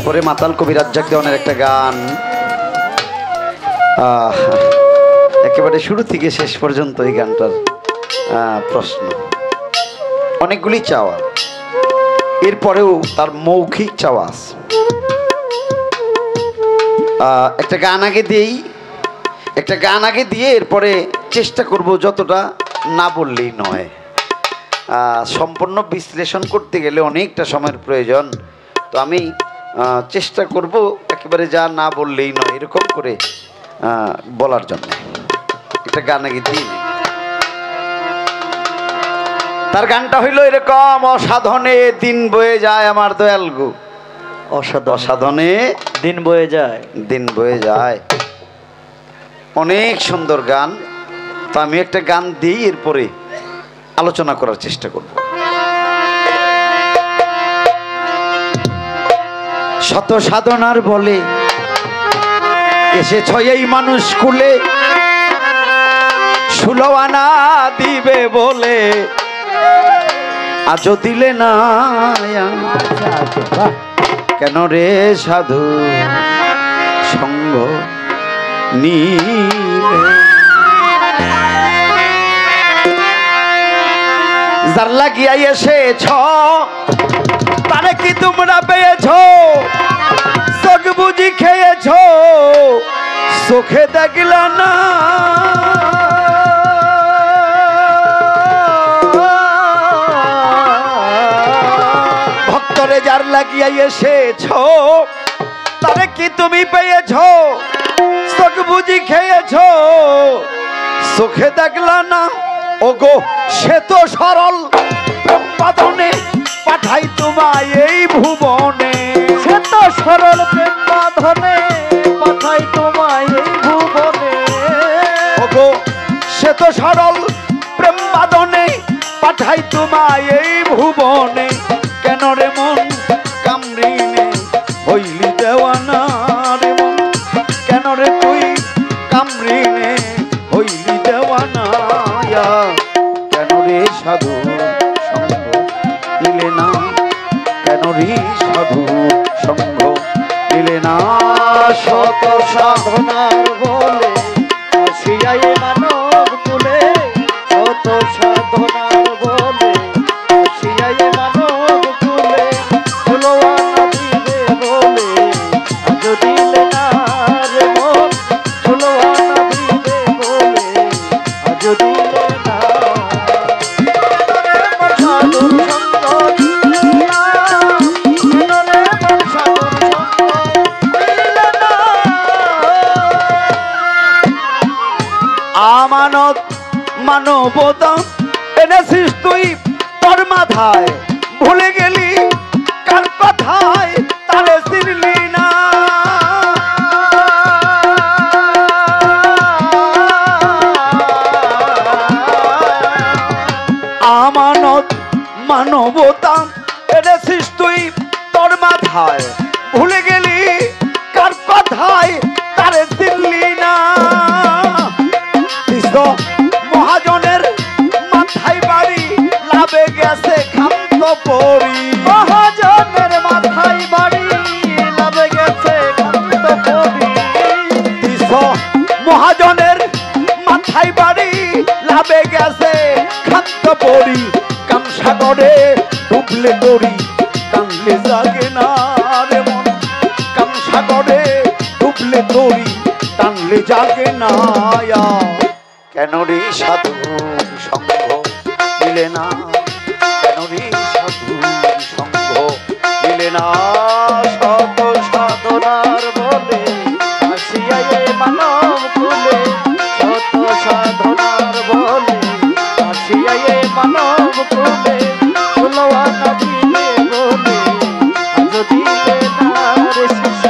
এরপরে মাতাল কবি রাজ্জাক দেওয়ানের একটা গান, একেবারে শুরু থেকে শেষ পর্যন্ত এই গানটার প্রশ্ন, অনেকগুলি চাওয়া, এরপরেও তার মৌখিক চাওয়া আছে। একটা গান আগে দিয়ে এরপরে চেষ্টা করব যতটা না বললেই নয়। সম্পূর্ণ বিশ্লেষণ করতে গেলে অনেকটা সময়ের প্রয়োজন, তো আমি চেষ্টা করব একেবারে যা না বললেই নয় এরকম করে বলার জন্য। একটা গান আগে দিই, তার গানটা হইল এরকম: অসাধনে দিন বয়ে যায় আমার দয়াল গো, অসাধনে দিন বয়ে যায়। অনেক সুন্দর গান। তো আমি একটা গান দিই, এরপরে আলোচনা করার চেষ্টা করব। শত সাধনার বলে এসেছ এই মানুষ কুলে, 16 আনা দিবে বলে আজও দিলে না। কেন রে সাধু সঙ্গ নিলে, যার লাগিয়া এসেছ তারে কি তোমরা পেয়েছ? চোখ বুঝি খেয়েছ, চোখে দেখল না। ভক্তরে যার লাগিয়া এসেছ তারে কি তুমি পেয়েছ? চোখ বুঝি খেয়েছ, চোখে দেখল না। ওগো সে তো সরল প্রেমবাদনে পাঠাই তোমায় এই ভুবনে, সে তো সরল প্রেমবাদনে পাঠাই তোমায় এই ভুবনে। ওগো সে তো সরল প্রেমবাদনে পাঠাই তোমায় এই ভুবনে। কেন রে মন কামড়িনে হইলি দেওয়ানা রে মন, কেন রে তুই কামড়িনে হইলি দেওয়ানা। কেন রে সাধু সঙ্গ দিলে না, কেন রে সাধু সঙ্গ দিলে না। শত সাধনার বলে আসিয়াই মানব কুলে, শত সাধনার বলে আসিয়াই মানব কুলে, 16 আনা দিবে বলে আজও দিলে না রে মন, 16 আনা দিবে বলে আজও দিলে না। আমানত মানবতা এনেছিস তুই তোর মাথায়, ভুলে গেলি কার কথায় তারে চিনলি না। আমানত মানবতা এনেছিস তুই তোর মাথায়, ভুলে গেলি কার কথায় তারে চিনলি না। মহাজনের মাথায় বাড়ি লাভে গেছে খান্ত পরি, মহাজনের মাথায় বাড়ি লাভে গেছে খান্ত পরি। মহাজনের মাথায় বাড়ি লাভে গেছে খান্ত পরি, কামসাগরে ডুবলে দড়ি কানলে জাগে না রে মন, কামসাগরে ডুবলে দড়ি টানলে জাগে না। কেন রে সাধু সঙ্গ দিলে না, কেন রে সাধু সঙ্গ দিলে না। শত সাধনার বলে আসিয়াই মানব কুলে, শত সাধনার বলে আসিয়াই মানব কুলে, 16 আনা দিলে বলে আজও দিলে না রে শিষ্য,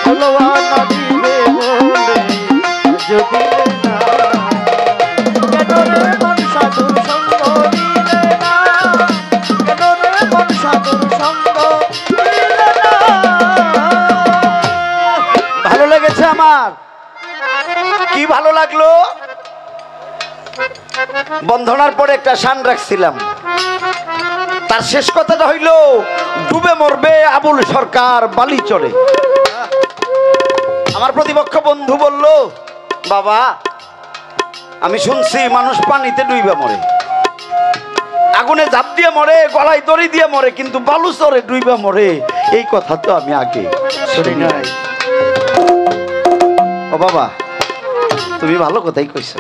16 আনা দিলে বলে আজও দিলে না। কেন রে মন সাধুর সঙ্গ দিলে না, কেন রে মন সাধুর সঙ্গ দিলে না। ভালো লেগেছে আমার, কি ভালো লাগলো। বন্ধনার পরে একটা শান রাখছিলাম, তার শেষ কথাটা হইল ডুবে মরবে আবুল সরকার বালিচরে। আমার প্রতিপক্ষ বন্ধু বলল, বাবা আমি শুনছি মানুষ পানিতে ডুইবা মরে, আগুনে ঝাঁপ দিয়ে মরে, গলায় দড়ি দিয়ে মরে, কিন্তু বালুচরে ডুইবা মরে এই কথা তো আমি আগে শুনি নাই। ও বাবা তুমি ভালো কথাই কইছ,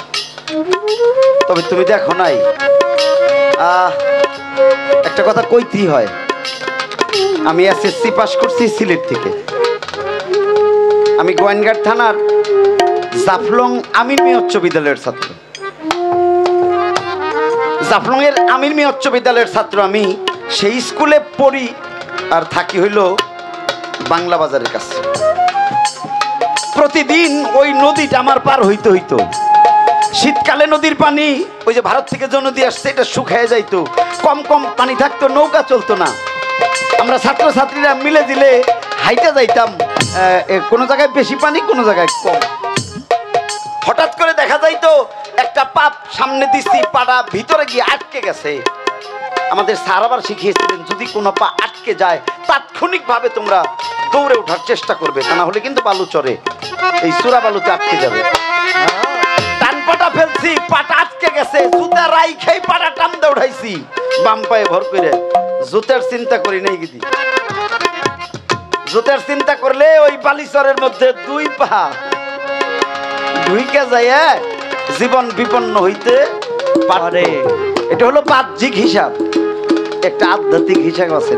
তবে তুমি দেখো নাই একটা কথা কইতেই হয়। আমি এসএসসি পাস করছি সিলেট থেকে। আমি গোয়েনঘাট থানার জাফলং আমির মিয়া উচ্চ বিদ্যালয়ের ছাত্র। জাফলং এর আমির মিয়া উচ্চ বিদ্যালয়ের ছাত্র। আমি সেই স্কুলে পড়ি আর থাকি হইল বাংলা বাজারের কাছে। প্রতিদিন ওই নদীটা আমার পার হইতে হইতো। শীতকালে নদীর পানি ওই যে ভারত থেকে যে নদী আসছে এটা শুকায় যাইতো, কম কম পানি থাকতো, নৌকা চলতো না। আমরা ছাত্রছাত্রীরা মিলে দিলে হাইটা যাইতাম, কোনো জায়গায় বেশি পানি কোনো জায়গায় কম। হঠাৎ করে দেখা যাইতো একটা পাপ সামনে দিচ্ছি, পাটা ভিতরে গিয়ে আটকে গেছে। আমাদের স্যার আবার শিখিয়েছিলেন যদি কোনো পা আটকে যায় তাৎক্ষণিকভাবে তোমরা দৌড়ে ওঠার চেষ্টা করবে, তা না হলে কিন্তু বালু চরে এই চূড়া বালুতে আটকে যাবে। টান পাটা ফেলছি, পাটা আটকে গেছে, জুতা রাই খেয়ে পাটা টান দিয়ে উঠাইছি বাম পায়ে ভর করে। জুতার চিন্তা করি নাই গিদি, জুতার চিন্তা করলে ওই বালিচরের মধ্যে দুই পা ঢুইকে যায়, জীবন বিপন্ন হইতে পারে। এটা হলো বাহ্যিক হিসাব, একটা আধ্যাত্মিক হিসাব আছে।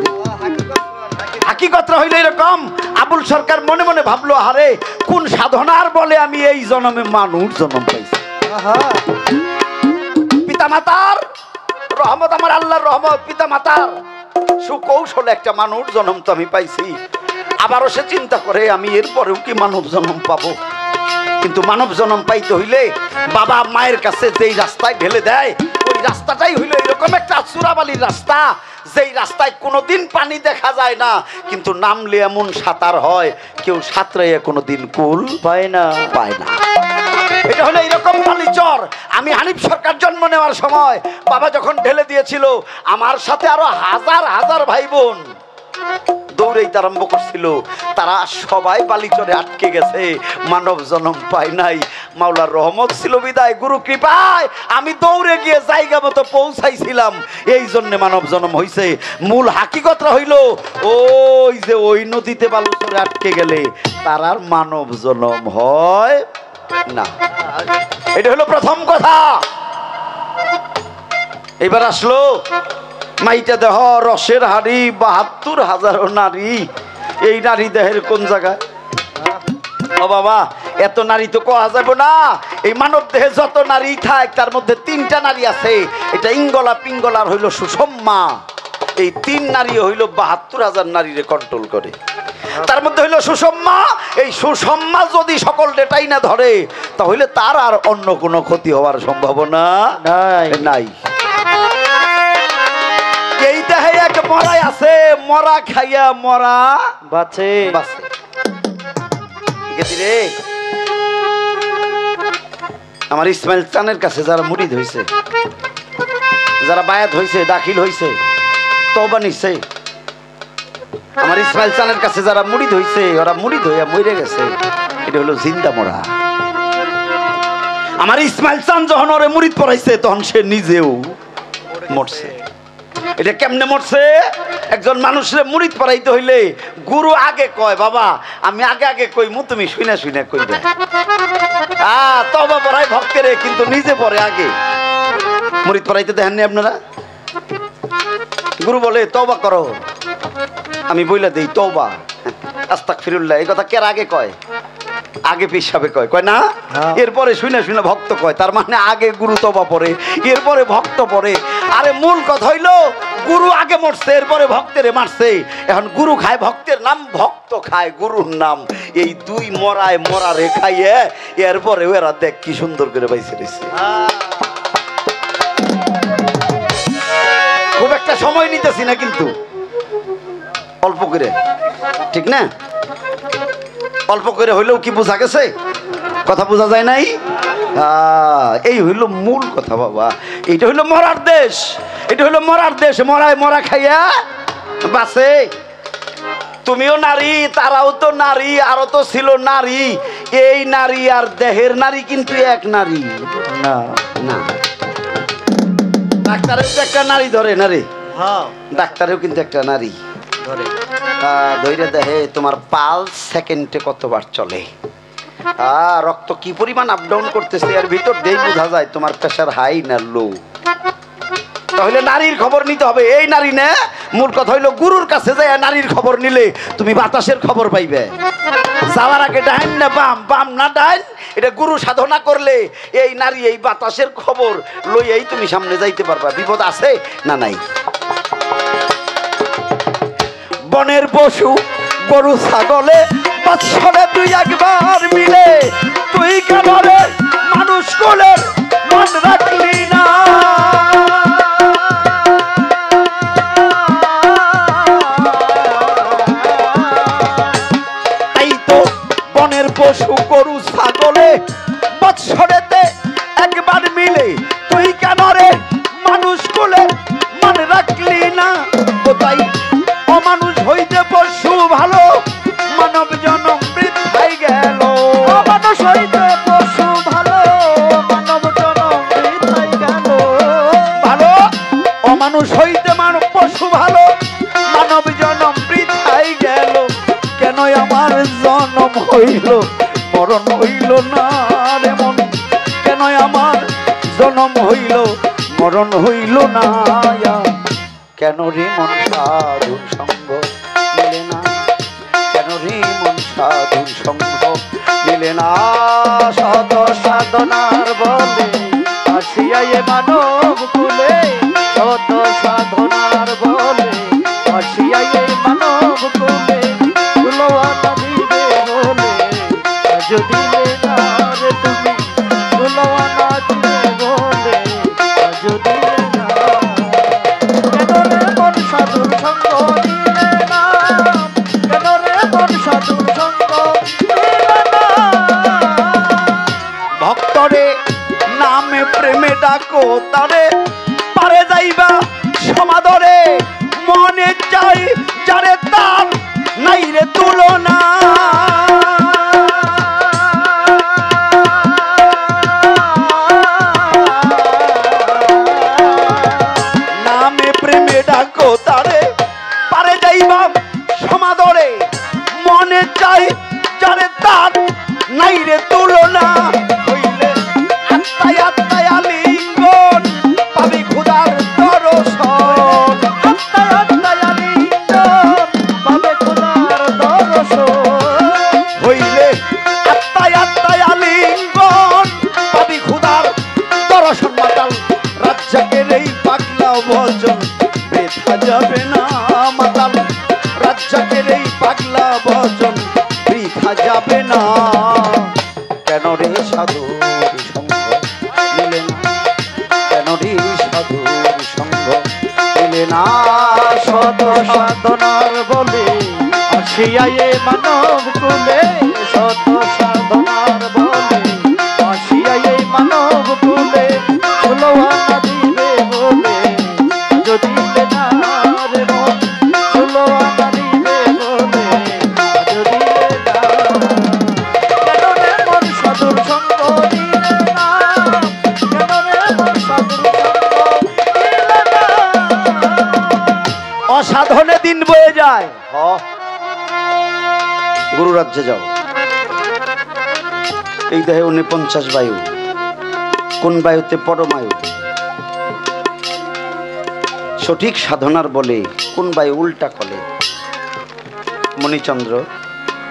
হাকিকতটা হইল এরকম, আবুল সরকার মনে মনে ভাবলো, আরে কোন সাধনার বলে আমি এই জন্মে মানুষ জন্ম পাইছি। পিতা মাতার রহমত, আমার আল্লাহর রহমত, পিতা মাতার সুকৌশলে একটা মানুষ জন্ম তো আমি পাইছি। আবারও সে চিন্তা করে আমি এরপরেও কি মানব জন্ম পাবো। কিন্তু মানব জন্ম পাইতে হইলে বাবা মায়ের কাছে যেই রাস্তায় ঢেলে দেয় ওই রাস্তাটাই হইল এরকম একটা চূড়াবালির রাস্তা, যেই রাস্তায় কোনোদিন পানি দেখা যায় না, কিন্তু নামলে এমন সাঁতার হয় কেউ সাঁতরাইয়া কোনোদিন কুল পায় না। এটা হলো এইরকম বালিচর। আমি হানিফ সরকার জন্ম নেওয়ার সময় বাবা যখন ঢেলে দিয়েছিল, আমার সাথে আরো হাজার হাজার ভাই বোন দৌড়াইতে আরম্ভ করছিল। তারা সবাই বালিচরে আটকে গেছে, মানব জন্ম পায় নাই। মাওলার রহমত ছিল বিদায়, গুরু কৃপায় আমি দৌড়ে গিয়ে জায়গা মতো পৌঁছাইছিলাম, এই জন্য মানব জন্ম হইছে। মূল হাকিকতটা হইল ওই যে ওই নদীতে বালুচরে আটকে গেলে তার আর মানব জন্ম হয় না। এটা হলো প্রথম কথা। এবার আসলো মাইটা দেহ রসের হাড়ি, ৭২,০০০ নারী। এই নারী দেহের কোন জায়গায়? ও বাবা এত নারী তো কোয়া যাবে না। এই মানব দেহে যত নারী থাক তার মধ্যে ৩টা নারী আছে, এটা ইঙ্গলা পিঙ্গলার হইল সুষম্মা। এই ৩ নারী হইল ৭২,০০০ নারীরে কন্ট্রোল করে। তার মধ্যে হইল সুষম্মা। এই সুষম্মা যদি সকল ডেটাই না ধরে তাহলে তার আর অন্য কোনো ক্ষতি হওয়ার সম্ভাবনা নাই। এই দেহে এক মরাই আছে, মরা খাইয়া মরা বাঁচে। রে আমার ইসমাইল চানের কাছে যারা মুরিদ হইছে, যারা বায়াত হইছে, দাখিল হইছে, তওবা নিছে, আমার ইসমাইল চানের কাছে যারা মুরিদ হইছে ওরা মুরিদ হইয়া মরে গেছে। এটা হলো জিন্দা মরা। আমার ইসমাইল চান যখন ওরে মুরিদ পড়াইছে তখন সে নিজেও মরছে। এটা কেমনে মরছে? একজন মানুষের মুরিদ পড়াইতে হইলে গুরু আগে কয়, বাবা আমি আগে আগে কইমু, তুমি শুনে শুনে কইবে। তওবা পড়াই ভক্তের, কিন্তু নিজে পড়ে আগে। মুরিদ পড়াইতে দেখেননি আপনারা? গুরু বলে তওবা করো, আমি বইলা দেই তওবা আস্তাগফিরুল্লাহ। এই কথা কের আগে কয়? আগে পেশাবে কয় না, এরপরে শুনে শুনে ভক্ত কয়। তার মানে আগে গুরু তওবা পড়ে, এরপরে ভক্ত পড়ে। আরে মূল কথা হইলো গুরু আগে মরছে, এরপরে ভক্তের মারছে। এখন গুরু খায় ভক্তের নাম, ভক্ত খায় গুরুর নাম। এই দুই মরায় মরা রেখাইয়ে এরপরে ওরা দেখ কি সুন্দর করে বাইছে রয়েছে। খুব একটা সময় নিতেছি না, কিন্তু অল্প করে, ঠিক না? অল্প করে হইলেও কি বোঝা গেছে? কথা বোঝা যায় নাই? এই হইল মূল কথা বাবা। এটা হইল মরার দেশ, এটা হইল মরার দেশ। মরায় মরা খাইয়া বাসে। তুমিও নারী, তারাও তো নারী, আরো তো ছিল নারী। এই নারী আর দেহের নারী কিন্তু এক নারী না না। ডাক্তারেও তো একটা নারী ধরে না রে? হ্যাঁ, ডাক্তারেও কিন্তু একটা নারী ধরে। ধৈর্য দেহে তোমার পালস সেকেন্ডে কতবার চলে, রক্ত কি পরিমাণ আপ ডাউন করতেছে, এর ভিতর দিয়ে বোঝা যায় তোমার প্রেশার হাই না লো। তাহলে নারীর খবর নিতে হবে। এই নারী না, মূল কথা হইলো গুরুর কাছে যায় নারীর খবর নিলে তুমি বাতাসের খবর পাইবে। যাওয়ার আগে ডাইন না বাম, বাম না ডাইন, এটা গুরু সাধনা করলে এই নারী এই বাতাসের খবর লইয়াই তুমি সামনে যাইতে পারবা। বিপদ আছে না নাই? বনের পশু গরু ছাগলে বৎসরে তুই একবার মিলে, তুই কেন রে মানুষ কোলের মন রাখলি না? এই তো বনের পশু গরু ছাগলে বৎসরেতে একবার মিলে, তুই কেন রে মানুষ কোলের মন রাখলি না? কোথায় অমানুষ হইতে পশু ভালো, মানব জনম বৃথাই গেল। অমানুষ হইতে পশু ভালো, মানব জনম বৃথাই গেল। ভালো অমানুষ হইতে মানব পশু ভালো, মানব জনম বৃথাই গেল। কেন আমার জনম হইল মরণ হইল না রে মন? কেন আমার জনম হইল মরণ হইল না? কেন রে মন সাধুর সঙ্গ মিলে না? কেন রে মন সাধুর সঙ্গ মিলে না? শত সাধনার বলে আসিয়া এ মানব কুলে, শত সাধনার বলে আসিয়া এ মানব কুলে, কুলওয়ালা দিবে বলে আজ দিলে না রে তুমি, কুলওয়ালা দিবে বলে আজ দিলে না। কেন রে মন সাধুর সঙ্গ দিলে না? কেন রে মন সাধুর সঙ্গ দিলে না? ভক্তরে নামে প্রেমে ডাকো তারে, পারে যাইবা সমাদরে। মনে চাই যারে তার নাই রে তুলনা। নামে প্রেমে ডাকো তারে, পারে যাইবা সমাদরে। মনে চাই যারে তার নাই রে তুলনা। হইলে আত্মায় আত্মায় আলিঙ্গন পাবি খোদার দর্শন। আত্মায় আত্মায় আলিঙ্গন পাবে খোদার দর্শন। হইলে আত্মায় আত্মায় আলিঙ্গন পাবি খোদার দর্শন। মাতাল রাজ্জাকের এই পাগলা ভজন বৃথা যাবে না। মাতাল রাজ্জাকের এই পাগলা ভজন বৃথা যাবে না। কেন রে সাধুর সঙ্গ মিলে না? কেন রে সাধুর সঙ্গ মিলে না? শত সাধনার বলে আসিয়া এ মানব কুলে, শত সাধনার বলে আসিয়া এ মানব কুলে, কুলওয়ালা দিবে বলে আজ দিলে না রে মন, কুলওয়ালা দিবে বলে আজ দিলে না। কেন রে মন সাধুর সঙ্গ দিলে না? কেন রে মন সাধুর সঙ্গ দিলে না? অসাধনে দিন বয়ে যায়। গুরু রাজ্যে যাও। এই দেহে 49 বায়ু, কোন বায়ুতে পরমায়ু। সঠিক সাধনার বলে কোন বায়ু উল্টা কলে মণিচন্দ্র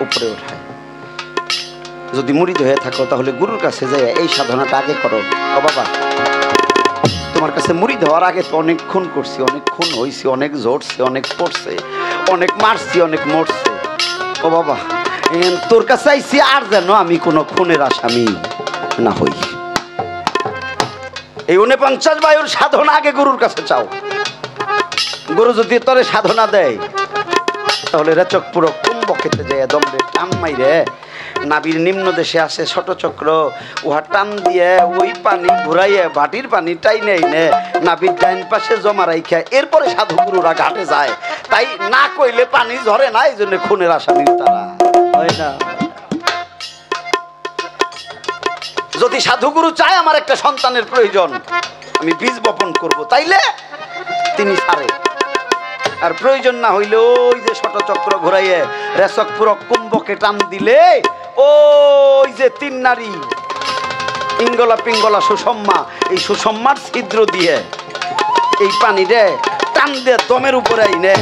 উপরে ওঠায়। যদি মুরিদ হয়ে থাকো তাহলে গুরুর কাছে যাই এই সাধনাটা আগে করো। ও বাবা, তোমার কাছে মুরিদ হওয়ার আগে তো অনেক খুন করছি, অনেক খুন হয়েছি, অনেক জড়ছে, অনেক পড়ছে, অনেক মারছি, অনেক মরছে। ও বাবা, তোর কাছে আইছি আর যেন আমি কোনো খুনের আসামি না হই। এই 49 বায়ুর সাধনা আগে গুরুর কাছে চাও। গুরু যদি তোরে সাধনা দেয় তাহলে রেচক পুরো কুম্ভ খেতে যায় দমরে টান মাইরে নাবির নিম্ন দেশে আছে ছোট চক্র, উহা টান দিয়ে ওই পানি ঘুরাইয়ে বাটির পানি টাইনে এনে নাবির ডাইন পাশে জমা রাইখা এরপরে সাধুগুরুরা ঘাটে যায়। তাই না কইলে পানি ঝরে না, এই জন্য খুনের আসামি তারা হয় না। যদি সাধুগুরু চায় আমার একটা সন্তানের প্রয়োজন, আমি বীজ বপন করব, তাইলে তিনি ছাড়ে। আর প্রয়োজন না হইলে ওই যে ছোট চক্র ঘুরাইয়ে রেচক পুরো কুম্ভকে টান দিলে ওই যে তিন নারী ইঙ্গলা পিঙ্গলা সুষম্মা, এই সুষম্মার ছিদ্র দিয়ে এই পানি রে টান দিয়ে দমের উপরে আইনে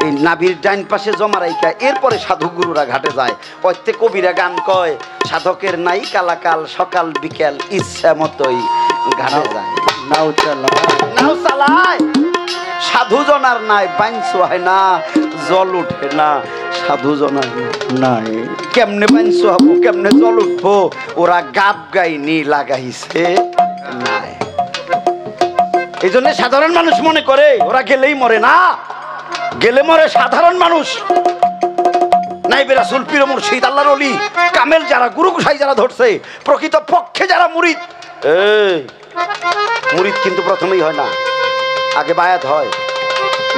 এই নাভির ডাইন পাশে জমা রাইখা এরপরে সাধুগুরুরা ঘাটে যায়। প্রত্যেক কবিরা গান কয়, সাধকের নাই কালাকাল সকাল বিকেল ইচ্ছা মতোই ঘাটে যায়। নাও চালায় সাধু জনার নাই বাইঞ্চ হয় না, জল উঠে না সাধু জনার নাই। কেমনে বাইঞ্চ হবো, কেমনে জল উঠবো, ওরা গাব গাইনি লাগাইছে নাই। এই জন্য সাধারণ মানুষ মনে করে ওরা গেলেই মরে না, গেলে মরে সাধারণ মানুষ। নাইবে রাসূল পীর মুর্শিদ আল্লাহর ওলি কামেল যারা, গুরু গোসাই যারা ধরছে, প্রকৃত পক্ষে যারা মুরিদ, মুরিদ কিন্তু প্রথমেই হয় না, আগে বায়াত হয়।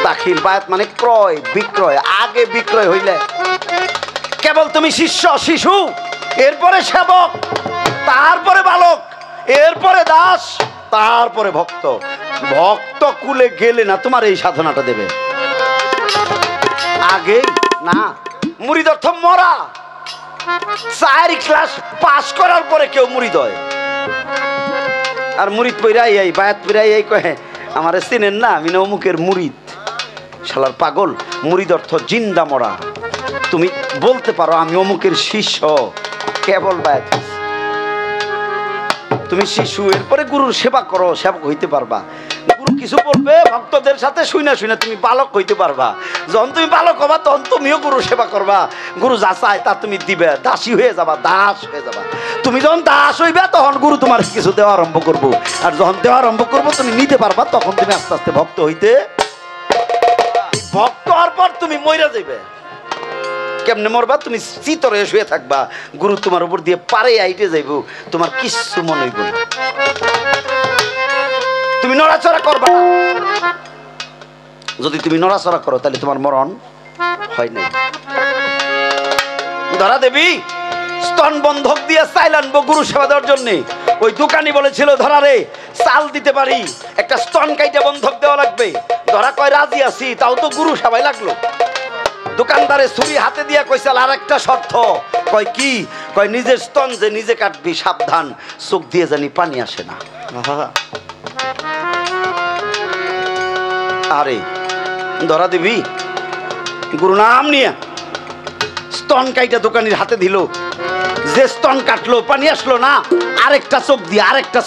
দাখিল বায়াত মানে ক্রয় বিক্রয়, আগে বিক্রয় হইলে কেবল তুমি শিষ্য শিশু, এরপরে সেবক, তারপরে বালক, এরপরে দাস, তারপরে ভক্ত। ভক্ত কুলে গেলে না তোমার এই সাধনাটা দেবে, আগে না। মুরিদ অর্থ মরা। 4 ক্লাস পাস করার পরে কেউ মুরিদ হয়। আর মুরিদ পইরাই এই বায়াত পইরাই এই কহে আমারে চিনেন না, আমি না অমুকের মুরিদ। শালার পাগল, মুরিদ অর্থ জিন্দা মরা। তুমি বলতে পারো আমি অমুকের শিষ্য, কেবল বায়াত। তুমি শিশু, এরপরে গুরুর সেবা করো, সেবক হইতে পারবা। গুরু কিছু বলবে ভক্তদের সাথে শুনে শুনে তুমি বালক হইতে পারবা। যখন তুমি বালক হবা তখন তুমিও গুরু সেবা করবা, গুরু যা চায় তা তুমি দিবে, দাসী হয়ে যাবা, দাস হয়ে যাবা। তুমি যখন দাস হইবে তখন গুরু তোমার কিছু দেওয়া আরম্ভ করবো, আর যখন দেওয়া আরম্ভ করবো তুমি নিতে পারবা, তখন তুমি আস্তে আস্তে ভক্ত হইতে। ভক্ত হওয়ার পর তুমি মইরা যাইবে। কেমনে মরবা? তুমি চিতরে শুয়ে থাকবা, গুরু তোমার উপর দিয়ে পারে আইটে যাইব, তোমার কিচ্ছু মনে হইব না, তুমি নড়াচড়া করবা। যদি তুমি নড়াচড়া করো তাহলে তোমার মরণ হয় নাই। ধরা দেবী স্তন বন্ধক দিয়ে চাইল আনবো গুরু সেবা দেওয়ার জন্য। ওই দোকানি বলেছিল, ধরা রে চাল দিতে পারি, একটা স্তন কাইটা বন্ধক দেওয়া লাগবে। ধরা কয় রাজি আছি, তাও তো গুরু সেবাই লাগলো। দোকানদারে ছুরি হাতে দিয়া কইসাল আর একটা শর্ত। কয় কি? কয় নিজের স্তন যে নিজে কাটবি, সাবধান চোখ দিয়ে জানি পানি আসে না। আরে ধরা দিবি গুরু নাম নিয়ে স্তন কাইটা দোকানির হাতে দিল। যে স্তন কাটলো পানি আসলো না, আরেকটা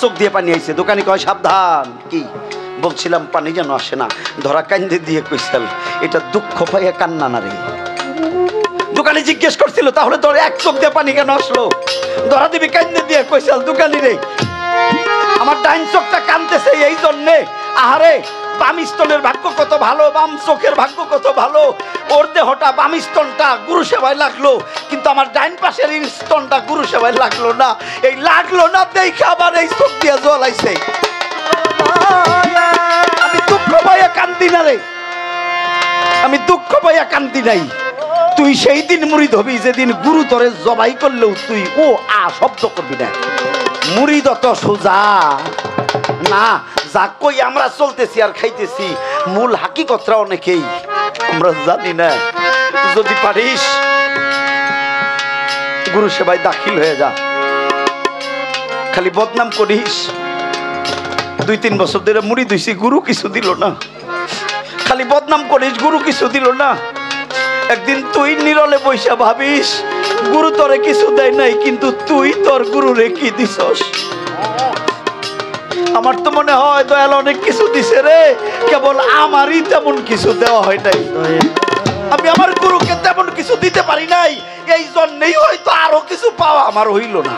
চোখ দিয়ে পানি আইছে। দোকানি কয় সাবধান, কি বলছিলাম পানি যেন আসে না। ধরা কান্দে দিয়ে কইসাল এটা দুঃখ পাইয়া কান্না না রে। দোকানি জিজ্ঞেস করছিল তাহলে তোর এক চোখ দিয়ে পানি কেন আসলো? ধরা দিবি কান্দে দিয়ে কইসাল দোকানি রে আমার ডাইন চোখটা কানতেছে এই জন্যে। আহারে বাম স্তনের ভাগ্য কত ভালো, বাম চোখের ভাগ্য কত ভালো। ওর দেহটা বাম স্তনটা গুরু সেবায় লাগলো, কিন্তু আমার ডাইন পাশের স্তনটা গুরু সেবায় লাগলো না। এই লাগলো না দেখে আবার এই চোখ দিয়ে জল আইছে। আমি দুঃখ পাইয়া কান্দি না রে, আমি দুঃখ পাইয়া কান্দি নাই। তুই সেই দিন মুরিদ হবি যেদিন গুরু তোরে জবাই করলেও তুই ও আ শব্দ করবি না। মুরিদ অত সোজা না, যা কই আমরা চলতেছি আর খাইতেছি, মূল হাকিকতরা অনেকেই আমরা জানি না। যদি পারিস গুরু সেবায় দাখিল হয়ে যা। খালি বদনাম করিস 2-3 বছর ধরে মুরিদ হইছি, গুরু কিছু দিল না। খালি বদনাম করিস, গুরু কিছু দিল না। একদিন তুই নিরলে বৈশা ভাবিস গুরু তোরে কিছু দেয় নাই, কিন্তু তুই তোর গুরু রে কি দিছস। আমার তো মনে হয় দয়াল অনেক কিছু দিছে রে, কেবল আমারই তেমন কিছু দেওয়া হয় নাই। আমি আমার গুরুকে তেমন কিছু দিতে পারি নাই, এই জন্যই হয়তো আরো কিছু পাওয়া আমার হইল না।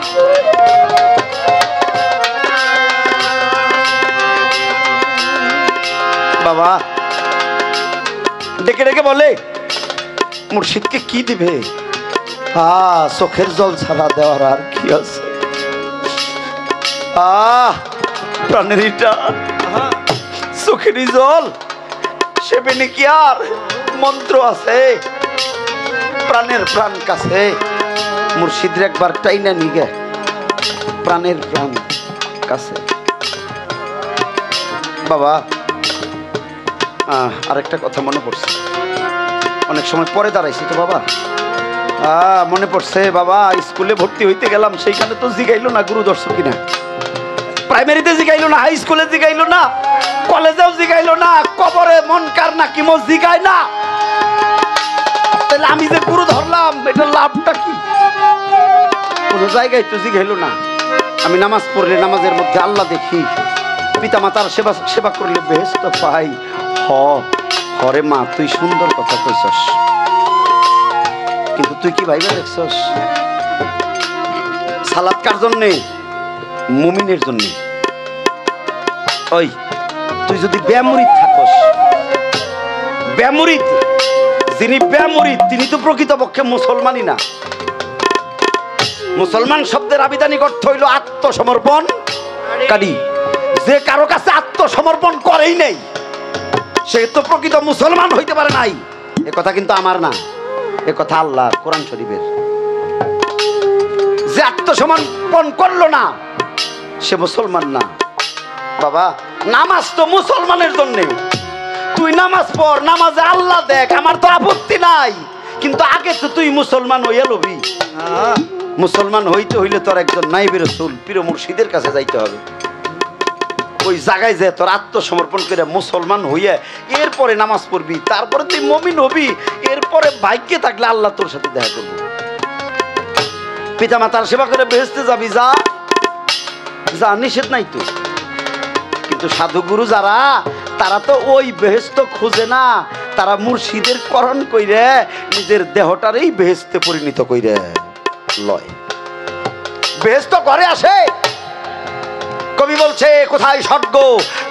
বাবা ডেকে ডেকে বলে মুর্শিদকে কি দিবে? চোখের জল ছাড়া দেওয়ার আর কি আছে? প্রাণের ইটা, চোখেরই জল সেবেনে কি আর মন্ত্র আছে? প্রাণের প্রাণ কাছে মুর্শিদের একবার টাইনা নিগে, প্রাণের প্রাণ কাছে। বাবা আরেকটা কথা মনে পড়ছে, অনেক সময় পরে দাঁড়াইছি তো বাবা, মনে পড়ছে বাবা, স্কুলে ভর্তি হইতে গেলাম, সেইখানে তো জিগাইলো না গুরু দর্শক কিনা। প্রাইমারিতে জিগাইলো না, হাই স্কুলে জিগাইলো না, কলেজেও জিগাইলো না, কবরে মন কার না কি মোর জিগায় না। তাহলে আমি যে গুরু ধরলাম এটা লাভটা কি? কোনো জায়গায় তো জিগাইলো না। আমি নামাজ পড়লে নামাজের মধ্যে আল্লাহ দেখি, পিতা মাতার সেবা সেবা করলে বেহেশত পাই। হরে মা, তুই সুন্দর কথা কইছস, কিন্তু তুই কি ভাইবা দেখছস? সালাত কার জন্যে? মুমিনের জন্যে। ওই তুই যদি বেমুরিদ থাকস, বেমুরিদ, যিনি বেমুরিদ তিনি তো প্রকৃতপক্ষে মুসলমানই না। মুসলমান শব্দের আবিধানিক অর্থ হইল আত্মসমর্পণকারী। যে কারো কাছে আত্মসমর্পণ করেই নেই সে তো প্রকৃত মুসলমান হইতে পারে নাই। এ কথা কিন্তু আমার না, এ কথা আল্লাহ কোরআন শরীফের। যে আত্মসমর্পণ করলো না সে মুসলমান না। বাবা নামাজ তো মুসলমানের জন্য, তুই নামাজ পড়, নামাজে আল্লাহ দেখ, আমার তো আপত্তি নাই, কিন্তু আগে তো তুই মুসলমান হইয়া লবি। মুসলমান হইতে হইলে তোর একজন নাইবে রাসূল পীর মুর্শিদের কাছে যাইতে হবে। ওই জায়গায় যে তোর আত্মসমর্পণ করে মুসলমান হইয়া এরপরে নামাজ পড়বি, তারপরে তুই মুমিন হবি, এরপরে ভাগ্যে থাকলে আল্লাহ তোর সাথে দেখা করবো। পিতা মাতার সেবা করে বেহেশতে যাবি, যা যা, নিষেধ নাই তো। কিন্তু সাধুগুরু যারা, তারা তো ওই বেহেশত খুঁজে না, তারা মুর্শিদের করণ কইরে নিজের দেহটারেই বেহেশতে পরিণত কইরে লয়। বেহেশত ঘরে আসে। কবি বলছে কোথায় স্বর্গ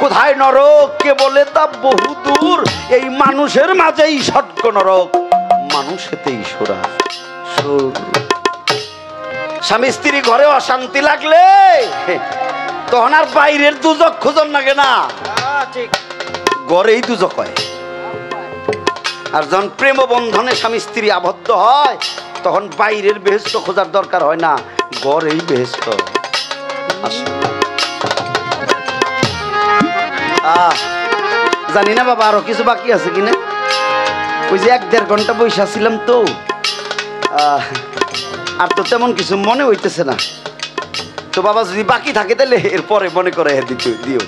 কোথায় নরক, কে বলে তা বহুদূর, এই মানুষের মাঝেই স্বর্গ নরক, মানুষেতেই সুরা সুর। স্বামী স্ত্রী ঘরে অশান্তি লাগলে তখন আর বাইরের দুজক খোঁজন লাগে না, ঘরেই দুজক হয়। আর যখন প্রেম বন্ধনে স্বামী স্ত্রী আবদ্ধ হয় তখন বাইরের বেহেশত খোঁজার দরকার হয় না, ঘরেই বেহেশত আসে। জানি না বাবা আরো কিছু বাকি আছে কিনা। ওই যে 1-1.5 ঘন্টা বসে ছিলাম তো, আর তো তেমন কিছু মনে হইতেছে না। তো বাবা যদি বাকি থাকে তাহলে এরপরে মনে করে দিও,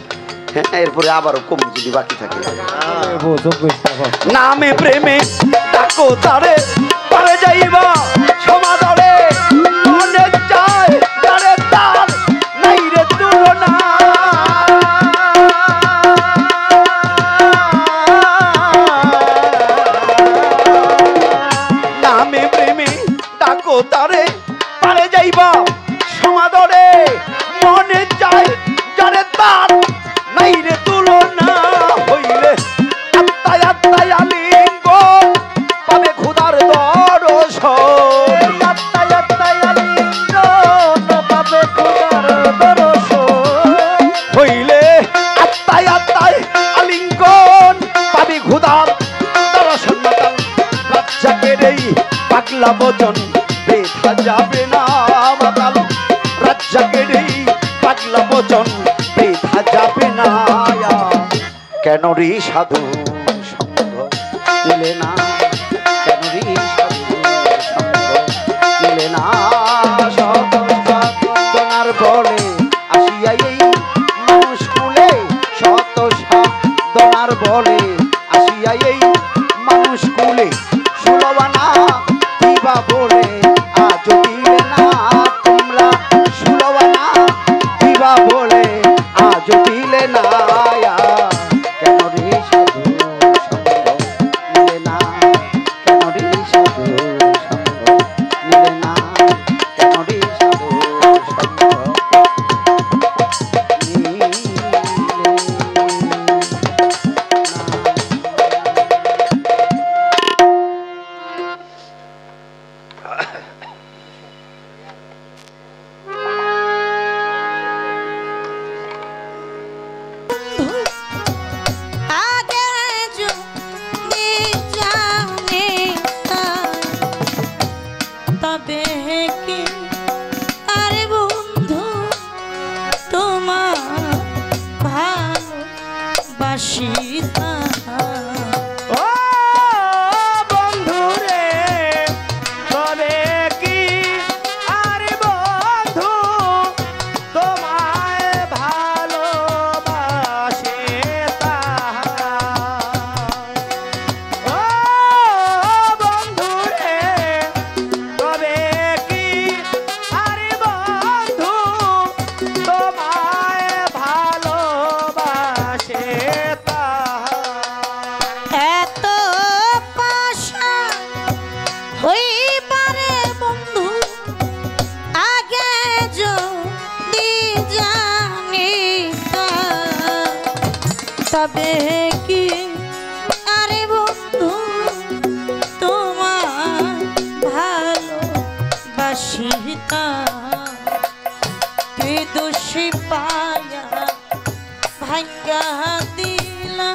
হ্যাঁ এরপরে আবারও কম যদি বাকি থাকে। নামে প্রেমে ডাকো তারে, পারে যাইবা সমাদরে, মনে চায় তারে তার নাই রে তুলনা। নামে প্রেমে ডাকো তারে, পারে যাইবা সমাদরে, মনে চায় যারে তার নাই রে তুলনা। হইলে আত্মায় আত্মায় আলিঙ্গন পাবে খোদার দর্শন, আত্মায় আত্মায় আলিঙ্গন পাবে খোদার দর্শন। হইলে আত্মায় আত্মায় আলিঙ্গন পাবি খোদার দর্শন। রাজ্জাকের এই পাগলা বচন দেখা যাবে না মাতাল, রাজ্জাকের এই পাগলা বচন দেখা যাবে না। কেন রে সাধু সঙ্গ নিলে না, কেন রে সাধু সঙ্গ নিলে না, শত সাধনার বলে আসিয়া এই মানুষ কুলে, শত সাধনার বলে আসিয়া এই মানুষ কুলে, ষোলবানা দিবা বলে আজ দিলে না তোমরা, ষোলবানা দিবা বলে আজ দিলে না। কেন রে সাধু সঙ্গ নিলে না। সীতা ও বন্ধু রে তবে কি আর বন্ধু তোমায় ভালোবাসে ও বন্ধু রে তবে কি আর বন্ধু তোমায় ভালোবাসে এত পাশা হইবারে বন্ধু আগে যদি জানিতাম তবে কি আরে বন্ধু তোমার ভালোবাসিতাম তুই দোষী পায়া ভাঙ্গা দিলা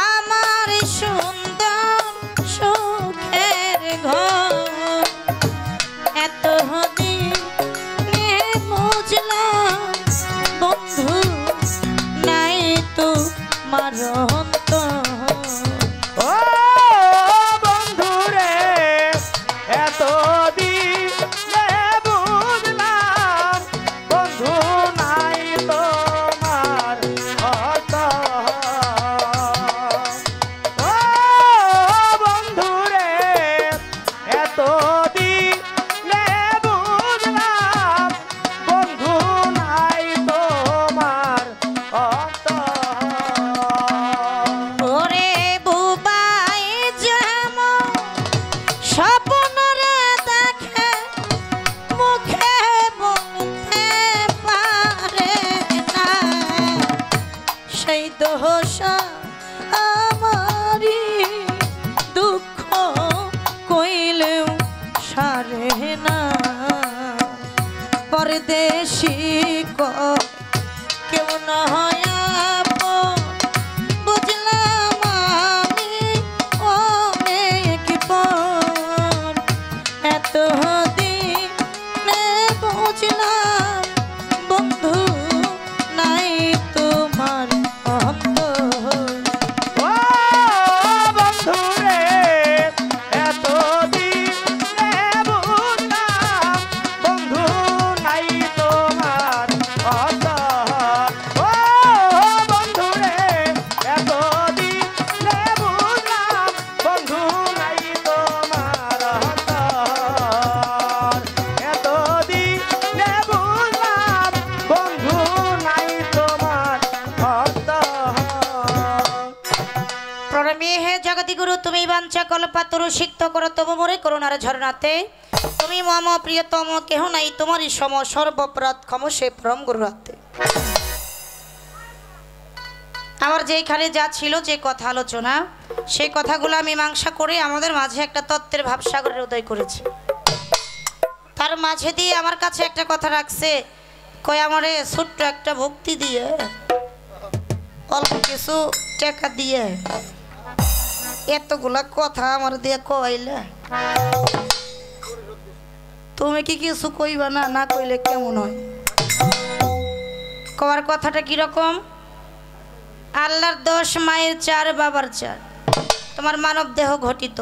আমার সুন্দর সুখের ঘর এত দিনে বুঝলাম বন্ধু নাই তো মারন্ত ও বন্ধু রে এত দিনে বুঝলাম বন্ধু নাই তোমার অত ও বন্ধু রে এত দিনে বুঝলাম বন্ধু নাই তোমার অত ওরে বুবাই যেমন স্বপ্নরে দেখে মুখে বলতে পারে না সেই দোষ আমারই দুঃখ কইলেও সারে না পরদেশি কেউ না হয় আপন বুঝলাম আমি অনেক পর এত দিনে বুঝলাম বন্ধু নাই তোমার অন্তর ও বন্ধু রে এত দিনে বুঝলাম বন্ধু নাই তোমার অত ও বন্ধু রে এত দিনে বুঝলাম বন্ধু নাই তোমার অত এত দিনে বুঝলাম বন্ধু নাই তোমার অত প্রণমী হে জগতিগুরু তুমি বাঞ্ছা কল্পাতরু সিক্ত করো তবু মোরে করুণার ঝরনাতে তুমি মম প্রিয়তম কেহ নাই তোমারই সম সর্বপ্রাত ক্ষম সে পরম গুরু হাতে আমার যেখানে যা ছিল যে কথা আলোচনা সেই কথাগুলো মীমাংসা করে আমাদের মাঝে একটা তত্ত্বের ভাবসাগরের উদয় করেছে তার মাঝে দিয়ে আমার কাছে একটা কথা রাখছে কই আমারে ছোট্ট একটা ভক্তি দিয়ে অল্প কিছু টাকা দিয়ে এতগুলা কথা আমার দিয়ে কইলে তুমি কি কিছু কইবা না না কইলে কেমন হয় কবার কথাটা কিরকম আল্লাহর 10 মায়ের 4 বাবার 4 তোমার মানব দেহ ঘটিত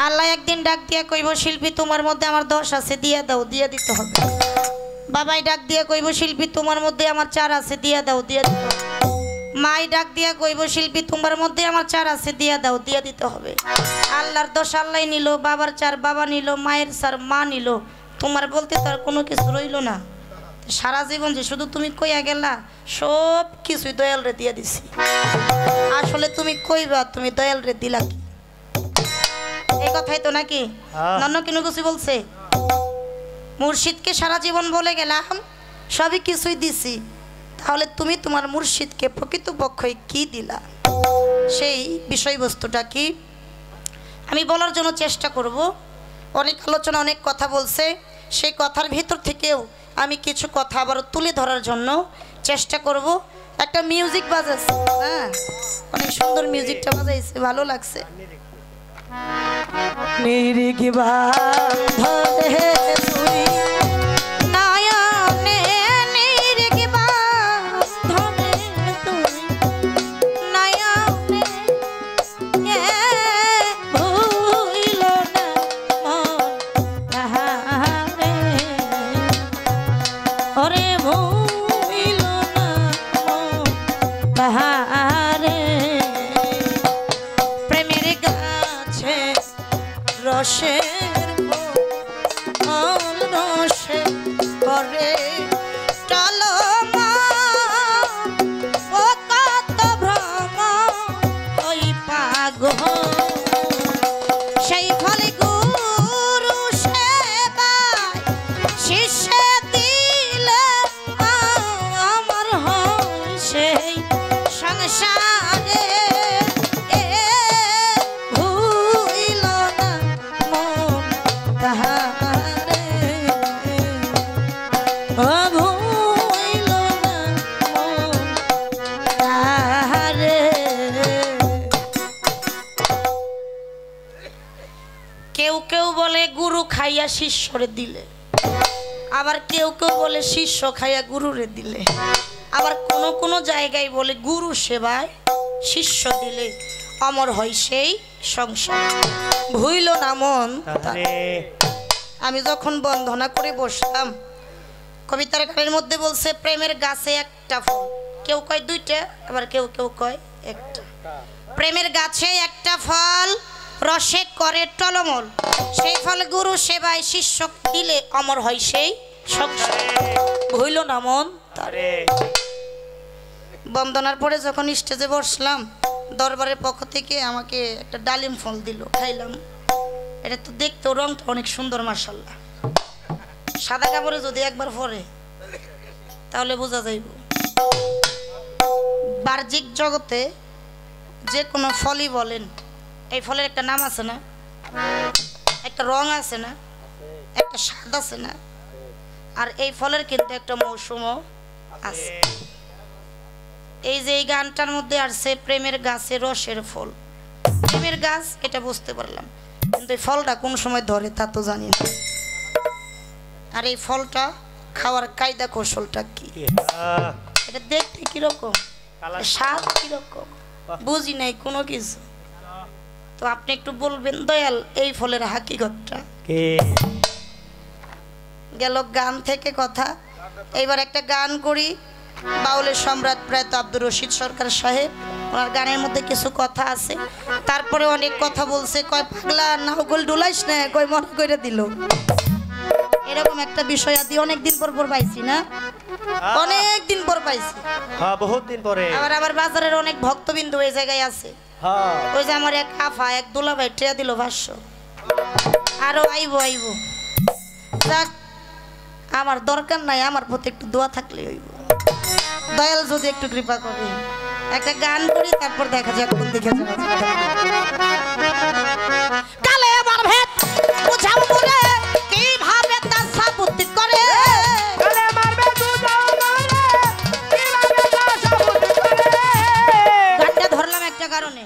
আল্লাহ একদিন ডাক দিয়া কইব শিল্পী তোমার মধ্যে আমার 10 আছে দিয়ে দাও দিয়ে দিতে হবে বাবাই ডাক দিয়া কইব শিল্পী তোমার মধ্যে আমার 4 আছে দিয়ে দাও দিয়ে দিতে হবে মাই ডাক দিয়া কইব শিল্পী তোমার মধ্যে আমার 4 আছে দিয়ে দাও দিয়ে দিতে হবে আল্লাহর 10 আল্লাহ নিল বাবার 4 বাবা নিল মায়ের 4 মা নিল তোমার বলতে তার কোনো কিছু রইল না সারা জীবন যে শুধু তুমি কইয়া গেলা সব কিছুই দয়াল রে দিয়ে দিছি আসলে তুমি কইবা তুমি দয়াল রে দিলা কি এই কথাই তো নাকি নন্ন কিনু কিছু বলছে মুর্শিদকে সারা জীবন বলে গেলাম সবই কিছুই দিছি তাহলে তুমি তোমার মুর্শিদকে প্রকৃতপক্ষে কি দিলা সেই বিষয়বস্তুটা কি আমি বলার জন্য চেষ্টা করব অনেক আলোচনা অনেক কথা বলছে সেই কথার ভিতর থেকেও আমি কিছু কথা আবার তুলে ধরার জন্য চেষ্টা করব একটা মিউজিক বাজাচ্ছে হ্যাঁ অনেক সুন্দর মিউজিকটা বাজাইছে ভালো লাগছে নিরিকি বাঁধে তুই নয়নে নিরিকি বাঁধে তুই কিসের ফল রসে করে টলমল ও কত ভ্রম ওই পাগল সেই ফলে গুরু সেবায় শিষ্যে দিলে আমার হয় সেই সংসারে ভুইল না মন তাহারে ভুইল না মন তাহারে। কেউ কেউ বলে গুরু খাইয়া শিষ্যরে দিলে, আবার কেউ কেউ বলে শিষ্য খাইয়া গুরুরে দিলে, আবার কোন কোন জায়গায় বলে গুরু সেবায় শিষ্য দিলে অমর হয় সেই সংসার। ভুইল না মন তাহারে। আমি যখন বন্দনা করে বসলাম, কবিতার গানের মধ্যে বলছে প্রেমের গাছে একটা ফল, কেউ কয় দুইটা, আবার কেউ কেউ কয় একটা। প্রেমের গাছে একটা ফল রসে করে টলমল, সেই ফল গুরু সেবায় শিষ্য দিলে অমর হয় সেই সংসার। ভুইল না মন তারে। বন্দনার পরে যখন স্টেজে বসলাম, দরবারের পক্ষ থেকে আমাকে একটা ডালিম ফল দিল, খাইলাম। এটা তো দেখতেও রংটা অনেক সুন্দর মাশাআল্লাহ। সাদা কাপড়ে যদি একবার পরে তাহলে বোঝা যাইব। বাহ্যিক জগতে যে কোনো ফলই বলেন, এই ফলের একটা নাম আছে না, একটা রং আছে না, একটা স্বাদ আছে না, আর এই ফলের কিন্তু একটা মৌসুমও আছে। এই যে এই গানটার মধ্যে আসছে প্রেমের গাছে রসের ফল, প্রেমের গাছ এটা বুঝতে পারলাম, কিন্তু এই ফলটা কোন সময় ধরে তা তো জানি না। আর এই ফলটা খাওয়ার কায়দা কৌশলটা কি, এটা দেখতে কিরকম, স্বাদ কিরকম, বুঝি নাই কোনো কিছু। তো আপনি একটু বলবেন দয়াল এই ফলের হাকিকতটা। গেল গান থেকে কথা, এইবার একটা গান করি। বাউলের সম্রাট প্রয়াত আব্দুর রশিদ সরকার সাহেব, ওনার গানের মধ্যে কিছু কথা আছে। তারপরে অনেক কথা বলছে, কয় পাগলা নাওগল ডুলাইস না, কয় মনে করে দিল। এরকম একটা বিষয় আদি অনেকদিন পর পর পাইছি না, অনেকদিন পর পাইছি। হ্যাঁ, বহুত দিন পরে। আবার আবার বাজারের অনেক ভক্তবিন্দু এই জায়গায় আছে। হ্যাঁ, ওই যে আমার এক আফা এক দুলাভাই ট্রেয়া দিল 500, আরো আইবো আইবো। যাক, আমার দরকার নাই, আমার প্রতি একটু দোয়া থাকলে হইব। দয়াল যদি একটু কৃপা করে একটা গান করি, তারপর দেখা যাক কোন দিকে যাওয়া যায়। কালে আমার ভেদ বুঝাও মরে কিভাবে তা সাবুত করে, কালে আমার ভেদ বুঝাও মরে কিভাবে তা সাবুত করে। গানটা ধরলাম একটা কারণে,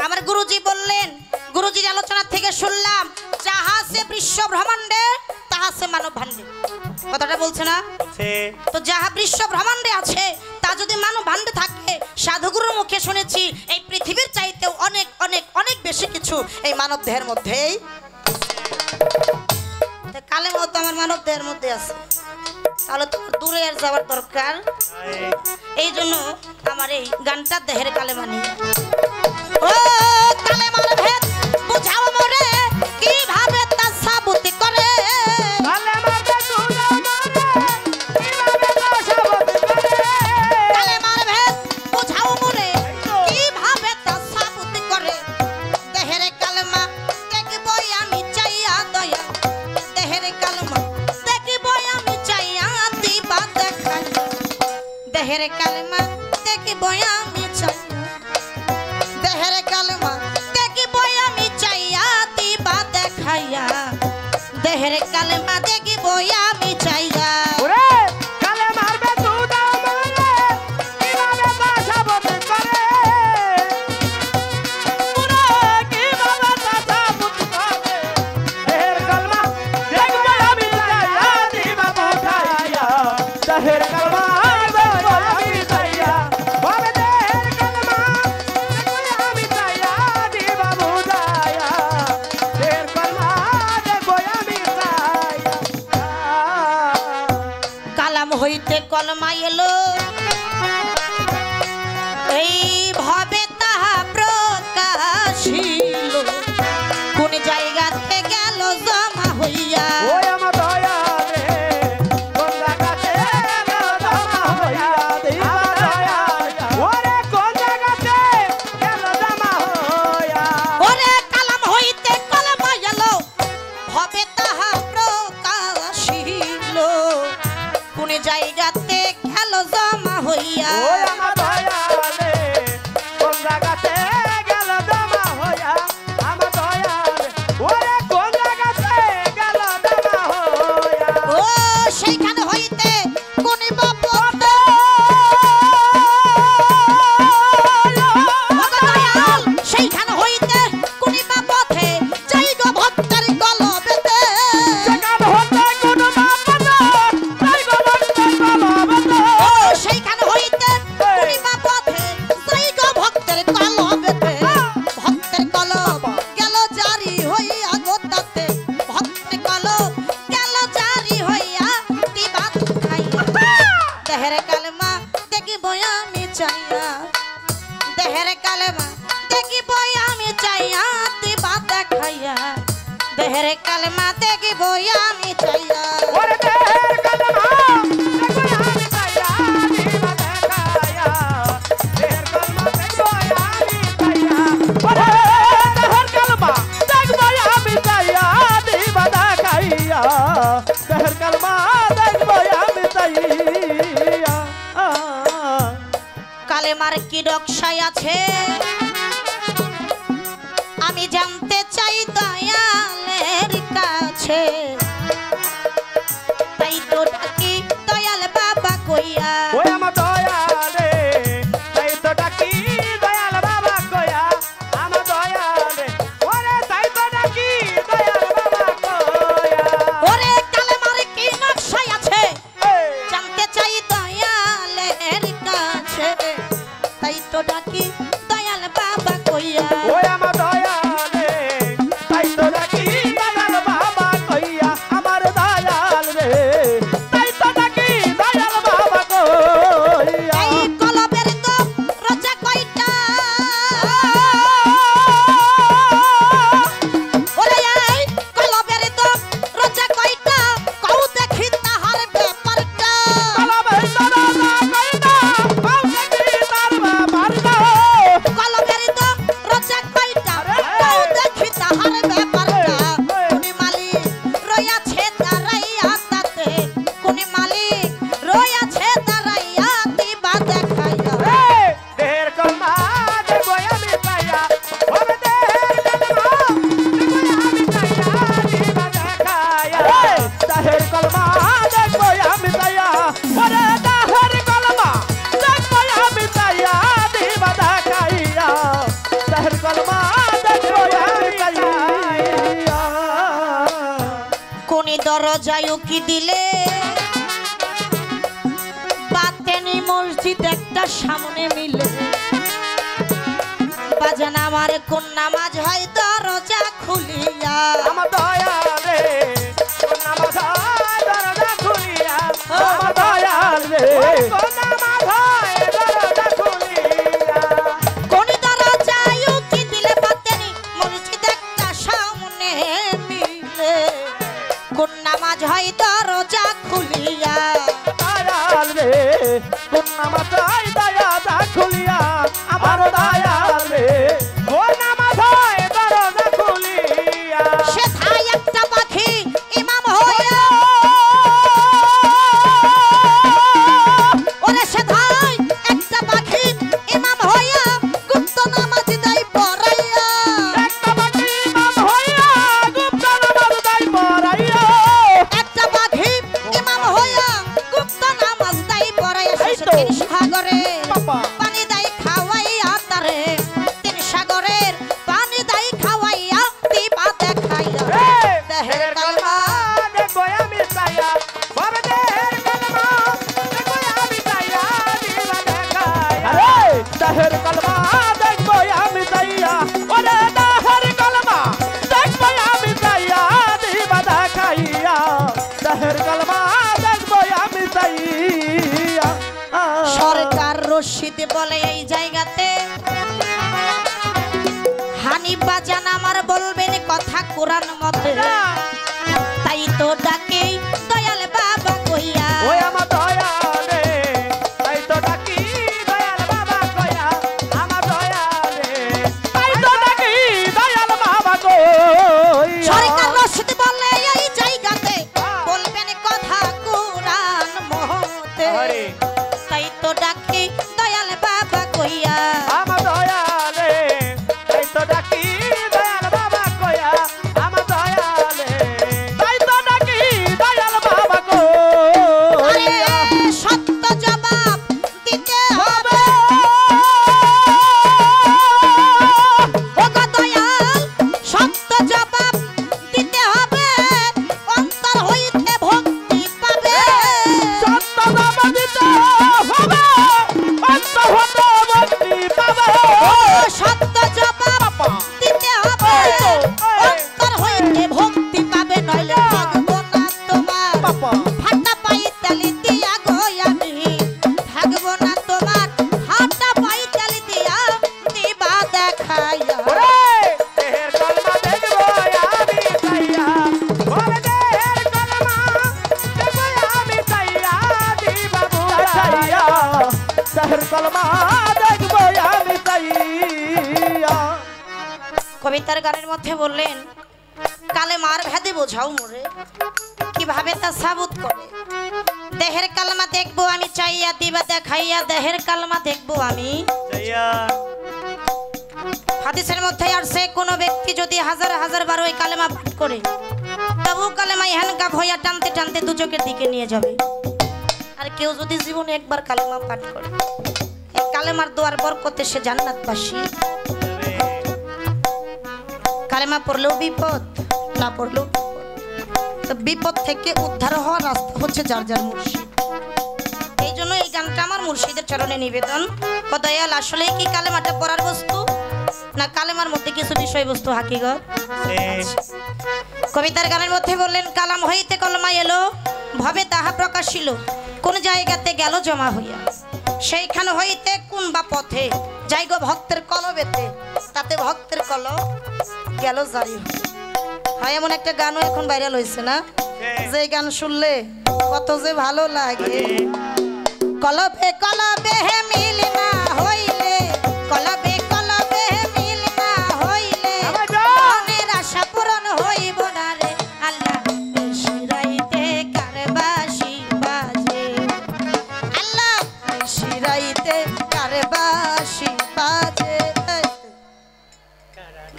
আমার গুরুজি বললেন, গুরুজির আলোচনা থেকে শুনলাম, যাহা সে বিশ্ব ব্রহ্মাণ্ডে তাহা সে মানব ভাণ্ডে। কথাটা বলছে না? তো যাহা বিশ্ব ব্রহ্মাণ্ডে আছে তা যদি মানব ভাণ্ডে থাকে, সাধুগুরুর মুখে শুনেছি এই পৃথিবীর চাইতেও অনেক অনেক অনেক বেশি কিছু এই মানব দেহের মধ্যেই। কালে মতো আমার মানব দেহের মধ্যে আছে, তাহলে তো দূরে আর যাওয়ার দরকার। এই জন্য আমার এই গানটা দেহের কালেমা নিয়ে। ও কালেমার ভেদ বুঝাও মরে কিভাবে তা সাবুত করে, কালেমার ভেদ বুঝাও মরে কিভাবে তা সাবুত করে। কালেমার ভেদ বুঝাও মরে কিভাবে তা সাবুত করে। দেহের কালেমা দেখবই আমি চাইয়া দয়া, দেহের কালেমা দেখবই আমি চাইয়া দিবা দেখাই, দেহের কালেমা দেখবই আমি চাই, দেহের কালেমা দেখবই আমি চাইয়া দিবা দেখাইয়া, দেহের কালেমা দেখবই আমি চাইয়া। ওরে কালেমার ভেদ বুঝাও মরে কিভাবে তা সাবুত করে। ওরে কিভাবে তা সাবুত করে। দেহের কালমা দেখবো আমি চাইয়া দিবা বুঝাইয়া, দেহের কালমা দেখবো আমি চাইয়া, বলে দেহের কালমা দেখবো আমি চাইয়া দিবা বুঝাইয়া, দেহের কালমা দেখবো আমি চাইয়া। কালাম হইতে কলমা এলো, এই ভাবে তাহা প্রকাশিল, কোন জায়গাতে হইয়া ওই আমার দয়ালে কোন জায়গাতে গেল জমা হইয়া আমার দয়ালে ওরে কোন জায়গাতে গেল জমা হইয়া ও সেইখানে হইতে কোনি বাপতে দয়াল সেইখানে হইতে কোনি বাপতে যাই গো ভক্তের কলবেতে সেখান হতে কোন বাপনা তাই গো ভক্তের কলবেতে ও সেইখানে হইতে কোনি বাপতে যাই গো ভক্তের কলবেতে ভক্তের কলব গেল জারি হইয়া গোতাতে ভক্তের কলব গেল জারি হইয়া দিবাত খাইয়া দেহের কালমা দেখিব আমি চাইয়া দেহের কালমা দেখিব আমি চাইয়া দিবাত খাইয়া দেহের কালমা দেখিব আমি চাইয়া ওরে দেহের কলমা দেখো আমি চাইয়া দিবা দেখায়া দেহের কলমা দেখো আমি চাইয়া ওরে দেহের কলমা দেখো আমি চাইয়া দিবা দেখাইয়া দেহের কলমা দেখো আমি চাইয়া কালেমার কি রক্ষায় আছে আমি জানতে চাই দয়ালের কাছে তাই তো ডাকি দয়াল বাবা কইয়া ওই আমার দয়ালে তাই তো ডাকি দয়াল বাবা কয়া আমার দয়ালে ওরে তাই তো ডাকি দয়াল বাবা কয়া ওরে কালেমার কি নকশায় আছে জানতে চাই দয়ালের কাছে তাই তো ডাকি দয়াল বাবা কইয়া ওই আমার দয়ালে তাই তো ডাকি দয়াল বাবা কইয়া আমার দয়াল রে তাই তো ডাকি দয়াল বাবা কইয়া এই কলবের তো রোজা কয়টা ওরে এই কলবের তো রোজা কয়টা কও দেখি তাহার ব্যাপারটা কলবের দরজা কইনা পাও দেখি তার বাবারটা কলবের তো রোজা কয়টা কও দেখি তাহার ব্যাপারটা কোনি মালিক রয়াছে দাঁড়াইয়া তাতে কোনি মালিক রয়াছে দাঁড়াইয়া দিবা দেখাইয়া দেহের কলমা দেখো আমি চাইয়া ওরে দেহের কলমা দেখো আমি চাইয়া দিবা দেখায়া দেহের কলমা দেখো আমি চাইয়া ওরে দেহের কলমা দেখো আমি চাইয়া দিবা দেখাইয়া দেহের কলমা দেখো আমি চাইয়া কোনি দরজায় উকি দিলে বাতেনি মসজিদ একটা সামনে মিলে বাজান আমার কোন নামাজ হয় দরজা খুলিয়া আমার দয়ালে কোন নামাজ হয় দরজা খুলিয়া আমার দয়ালে কোন নামাজ হয় দরজা খুলিয়া কোনি দরজায় উকি দিলে বাতেনি মসজিদ একটা সামনে মিলে কোন নামাজ হয় দরজা খুলিয়া দয়ালে কোন নামাজ হয় দরজা খুলিয়া আমার দয়ালে কোন নামাজ হয় দরজা খুলিয়া সে থাই একটা পাখি ইমাম হইয়া ওরে সে থাই একটা পাখি ইমাম হইয়া গুপ্ত নামাজ দেয় পড়াইয়া একটা বাকি ইমাম হইয়া গুপ্ত নামাজ দাই পড়াইয়া একটা পাখি ইমাম হইয়া গুপ্ত নামাজ দেয় পড়াইয়া এই শেষে তো। তিন সাগরে বাবা। পানি দেয় খাওয়াইয়া তারে তিন সাগরের পানি দেয় খাওয়াইয়া দিবা দেখাইয়া দেহের কালমা দেখো আমি চাইয়া বাবা দেহের কলমা দেখো আমি চাইয়া দিবা দেখায়া দেহের কলমা দেখো আমি চাইয়া ওরে দেহের কলমা দেখো আমি চাইয়া দিবা দেখাইয়া দেহের কলমা দেখো আমি চাইয়া সরকার রশিদ বলে এই জায়গাতে হানিফ বাজান আমার বলবেন কথা কোরআন মতে তাই তো ডাকে দয়াল বাবা কইয়া ওই আমার দয়ালে তাই তো ডাকি দয়াল বাবা কয়া আমার দয়ালে তাই তো ডাকি দয়াল বাবা কয়া সরকার রশিদ বলে এই জায়গাতে বলবেন কথা কোরআন মতে আরে তাই তো ডাকে সত্য জবাব দিতে হবে অন্তর হইতে ভক্তি পাবে নইলে থাকবো না তোমার ফাটা পাই তালি দিয়া গো আমি থাকবো না তোমার ফাটা পাই তালি দিয়া দিবা দেখাইয়া দেহের কলমা দেখবো আমি চাইয়া বলে দেহের কলমা দেখবো আমি চাইয়া দিবা বুড়াইয়া দেহের কলমা দেখবো আমি চাইয়া। কবিতার গানের মধ্যে বললেন কালেমার ভেদে বোঝাও মোরে কিভাবে তা সাবুত করে দেহের কালমা দেখবো আমি চাইয়া দিবা দেখাইয়া দেহের কালমা দেখবো আমি হাদিসের মধ্যে আসছে কোনো ব্যক্তি যদি হাজার হাজার বার ওই কালেমা পাঠ করে তবু কালেমা হ্যান্ডকাপ হইয়া টানতে টানতে দু চোখের দিকে নিয়ে যাবে। আর কেউ যদি জীবনে একবার কালেমা পাঠ করে এই কালেমার দোয়ার বরকতে সে জান্নাতবাসী। কালেমা পড়লেও বিপদ না পড়লেও বিপদ। তো বিপদ থেকে উদ্ধার হওয়ার রাস্তা হচ্ছে যার যার মুর্শিদ। এই জন্য এই গানটা আমার মুর্শিদের চরণে নিবেদন। ও দয়াল আসলে কি কালেমাটা পড়ার বস্তু না কালেমার মধ্যে কিছু বিষয়বস্তু হাকিগত? কবিতার গানের মধ্যে বললেন কালাম হইতে কলমা এলো ভবে তাহা প্রকাশিল কোন জায়গাতে গেল জমা হইয়া সেইখান হইতে কোন বা পথে যাই গো ভক্তের কলবেতে তাতে ভক্তের কলম গেল জারি হয়। এমন একটা গানও এখন ভাইরাল হয়েছে না যে গান শুনলে কত যে ভালো লাগে। কলবে কলবে হে মিল না হইলে কলবে কলবে হে মিল না হইলে মনের আশা পূরণ হইব না রে আল্লাহ শিরাইতে কারবাসি বাজে আল্লাহ শিরাইতে কারবাসি বাজে।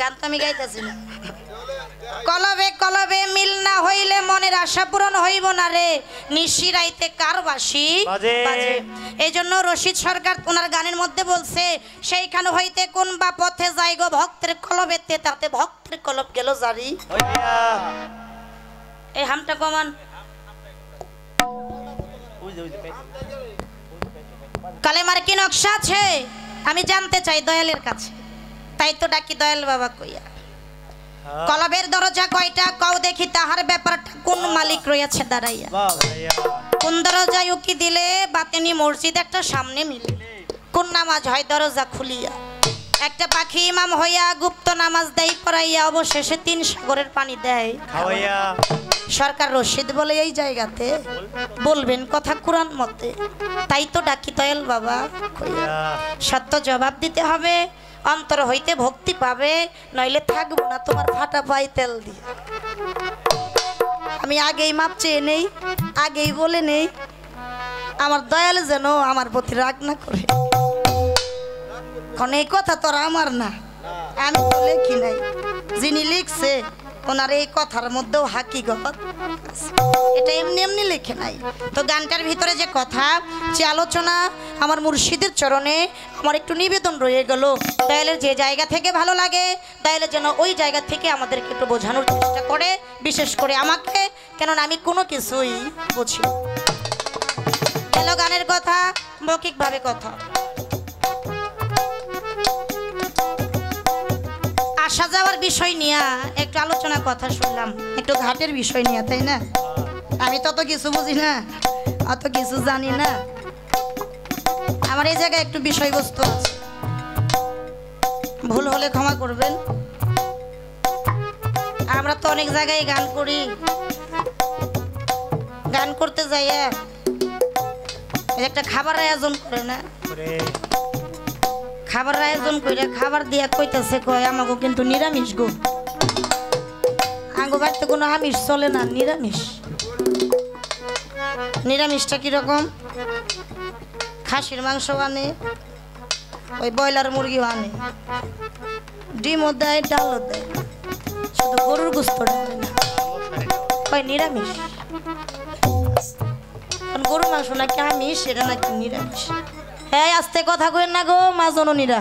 গান তো আমি গাইতেছি না। কলবে কলবে মিল না হইলে মনের আশা পূরণ হইব না রে নিশিরাইতে কারবাসি বাজে। এই জন্য রশিদ সরকার ওনার গানের মধ্যে বলছে সেইখান হইতে কোন বা পথে যাই গো ভক্তের কলবেতে তাতে ভক্তের কলব গেল জারি। এই হামটা কমান কালেমার কি নকশা আছে আমি জানতে চাই দয়ালের কাছে, তাই তো ডাকি দয়াল বাবা কইয়া। কলবের দরজা কয়টা কও দেখি তাহার ব্যাপারটা কোন মালিক রয়েছে দাঁড়াইয়া। কোন দরজায় উকি দিলে বাতেনি মসজিদ একটা সামনে মিলে কোন নামাজ হয় দরজা খুলিয়া একটা পাখি ইমাম হইয়া গুপ্ত নামাজ দেয় পড়াইয়া অবশেষে 3 সাগরের পানি দেয় খাওয়াইয়া। সরকার রশিদ বলে এই জায়গাতে বলবেন কথা কুরআন মতে, তাই তো ডাকি দয়াল বাবা কইয়া। সত্য জবাব দিতে হবে অন্তর হইতে ভক্তি পাবে নইলে থাকবো না তোমার ফাটা পাই তেল দিয়ে। আমি আগেই মাপ চেয়ে নেই আগেই বলে নেই আমার দয়াল যেন আমার প্রতি রাগ না করে। কারণ এই কথা তো আমার না, আমি তো লিখি নাই, যিনি লিখছে ওনার এই কথার মধ্যেও হাকিগত এটা এমনি এমনি লিখে নাই। তো গানটার ভিতরে যে কথা যে আলোচনা আমার মুর্শিদের চরণে আমার একটু নিবেদন রয়ে গেল দয়ালের যে জায়গা থেকে ভালো লাগে দয়ালের যেন ওই জায়গা থেকে আমাদেরকে একটু বোঝানোর চেষ্টা করে, বিশেষ করে আমাকে, কেননা আমি কোনো কিছুই বুঝি। হ্যালো গানের কথা মৌখিকভাবে কথা আসা যাওয়ার বিষয় নিয়ে একটু আলোচনা কথা শুনলাম, একটু ঘাটের বিষয় নিয়ে, তাই না? আমি তত কিছু বুঝি না অত কিছু জানি না, আমার এই জায়গায় একটু বিষয়বস্তু আছে, ভুল হলে ক্ষমা করবেন। আমরা তো অনেক জায়গায় গান করি, গান করতে যাইয়া একটা খাবার আয়োজন করে না, খাবার আয়োজন করে খাবার দিয়া কইতাছে কয় আমাকে কিন্তু নিরামিষ গো, আঙ্গো বাড়িতে কোনো আমিষ চলে না, নিরামিষ। নিরামিষটা কিরকম? খাসির মাংস আনে, ওই ব্রয়লার মুরগিও আনে, ডিমও দেয় ডালও দেয়, শুধু গরুর গোস্তটা আনে না, কয় নিরামিষ। গরুর মাংস নাকি আমিষ, এটা নাকি নিরামিষ। হ্যাঁ আস্তে কথা কইেন না গো মা জননীরা,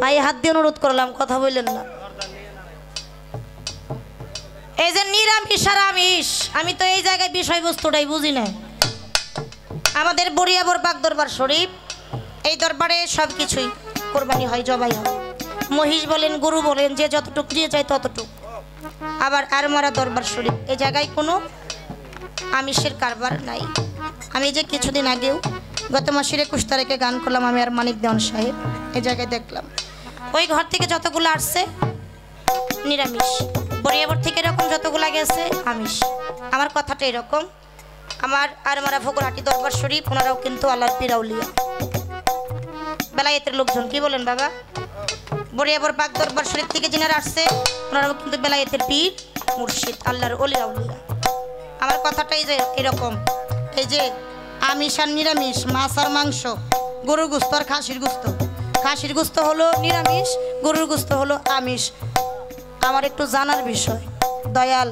ভাই হাত দিয়ে অনুরোধ করলাম কথা বললেন না। এই যে নিরামিষ আর আমিষ, আমি তো এই জায়গায় বিষয়বস্তুটাই বুঝি না। আমাদের বড়িয়াবর বাগ দরবার শরীফ, এই দরবারে সব কিছুই কোরবানি হয়, জবাই হয়। মহিষ বলেন, গরু বলেন, যে যতটুকু দিয়ে যায় ততটুক। আবার আরমারা দরবার শরীফ, এই জায়গায় কোনো আমিষের কারবার নাই। আমি যে কিছুদিন আগেও গত মাসের 21 তারিখে গান করলাম আমি আর মানিক দেওয়ান সাহেব, এই জায়গায় দেখলাম ওই ঘর থেকে যতগুলো আসছে নিরামিষ, বরিয়াবর থেকে এরকম যতগুলো গেছে আমিষ। আমার কথাটা এরকম, আমার আরমারা ফকুরহাটি দরবার শরীফ ওনারাও কিন্তু আল্লাহর পীর আউলিয়া, বেলায়েতের লোকজন। কি বলেন বাবা? বরিয়াবর পাক দরবার শরীফ থেকে যিনারা আসছে ওনারাও কিন্তু বেলায়েতের পীর মুর্শিদ, আল্লাহর ওলি আউলিয়া। আমার কথাটাই যে এরকম, এই যে আমিষ আর নিরামিষ, মাছ আর মাংস, গরুর গোস্ত আর খাসির গোস্ত, খাসির গোস্ত হলো নিরামিষ, গরুর গোস্ত হলো আমিষ। আমার একটু জানার বিষয়, দয়াল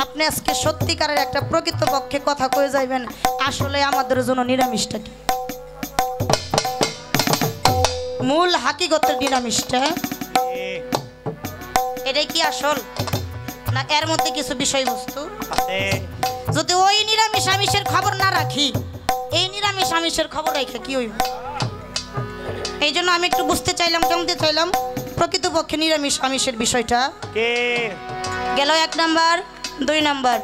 আপনি আজকে সত্যিকারের একটা প্রকৃতপক্ষে কথা কয়ে যাইবেন, আসলে আমাদের জন্য নিরামিষটা কি? মূল হাকিগতের নিরামিষটা এটাই কি আসল, না এর মধ্যে কিছু বিষয়বস্তু? যদি ওই নিরামিষ আমিষের খবর না রাখি, এই নিরামিষ আমিষের খবর রেখে কি হইব? এই জন্য আমি একটু বুঝতে চাইলাম, জানতে চাইলাম প্রকৃতপক্ষে নিরামিষ আমিষের বিষয়টা গেল। 1 নাম্বার। 2 নাম্বার,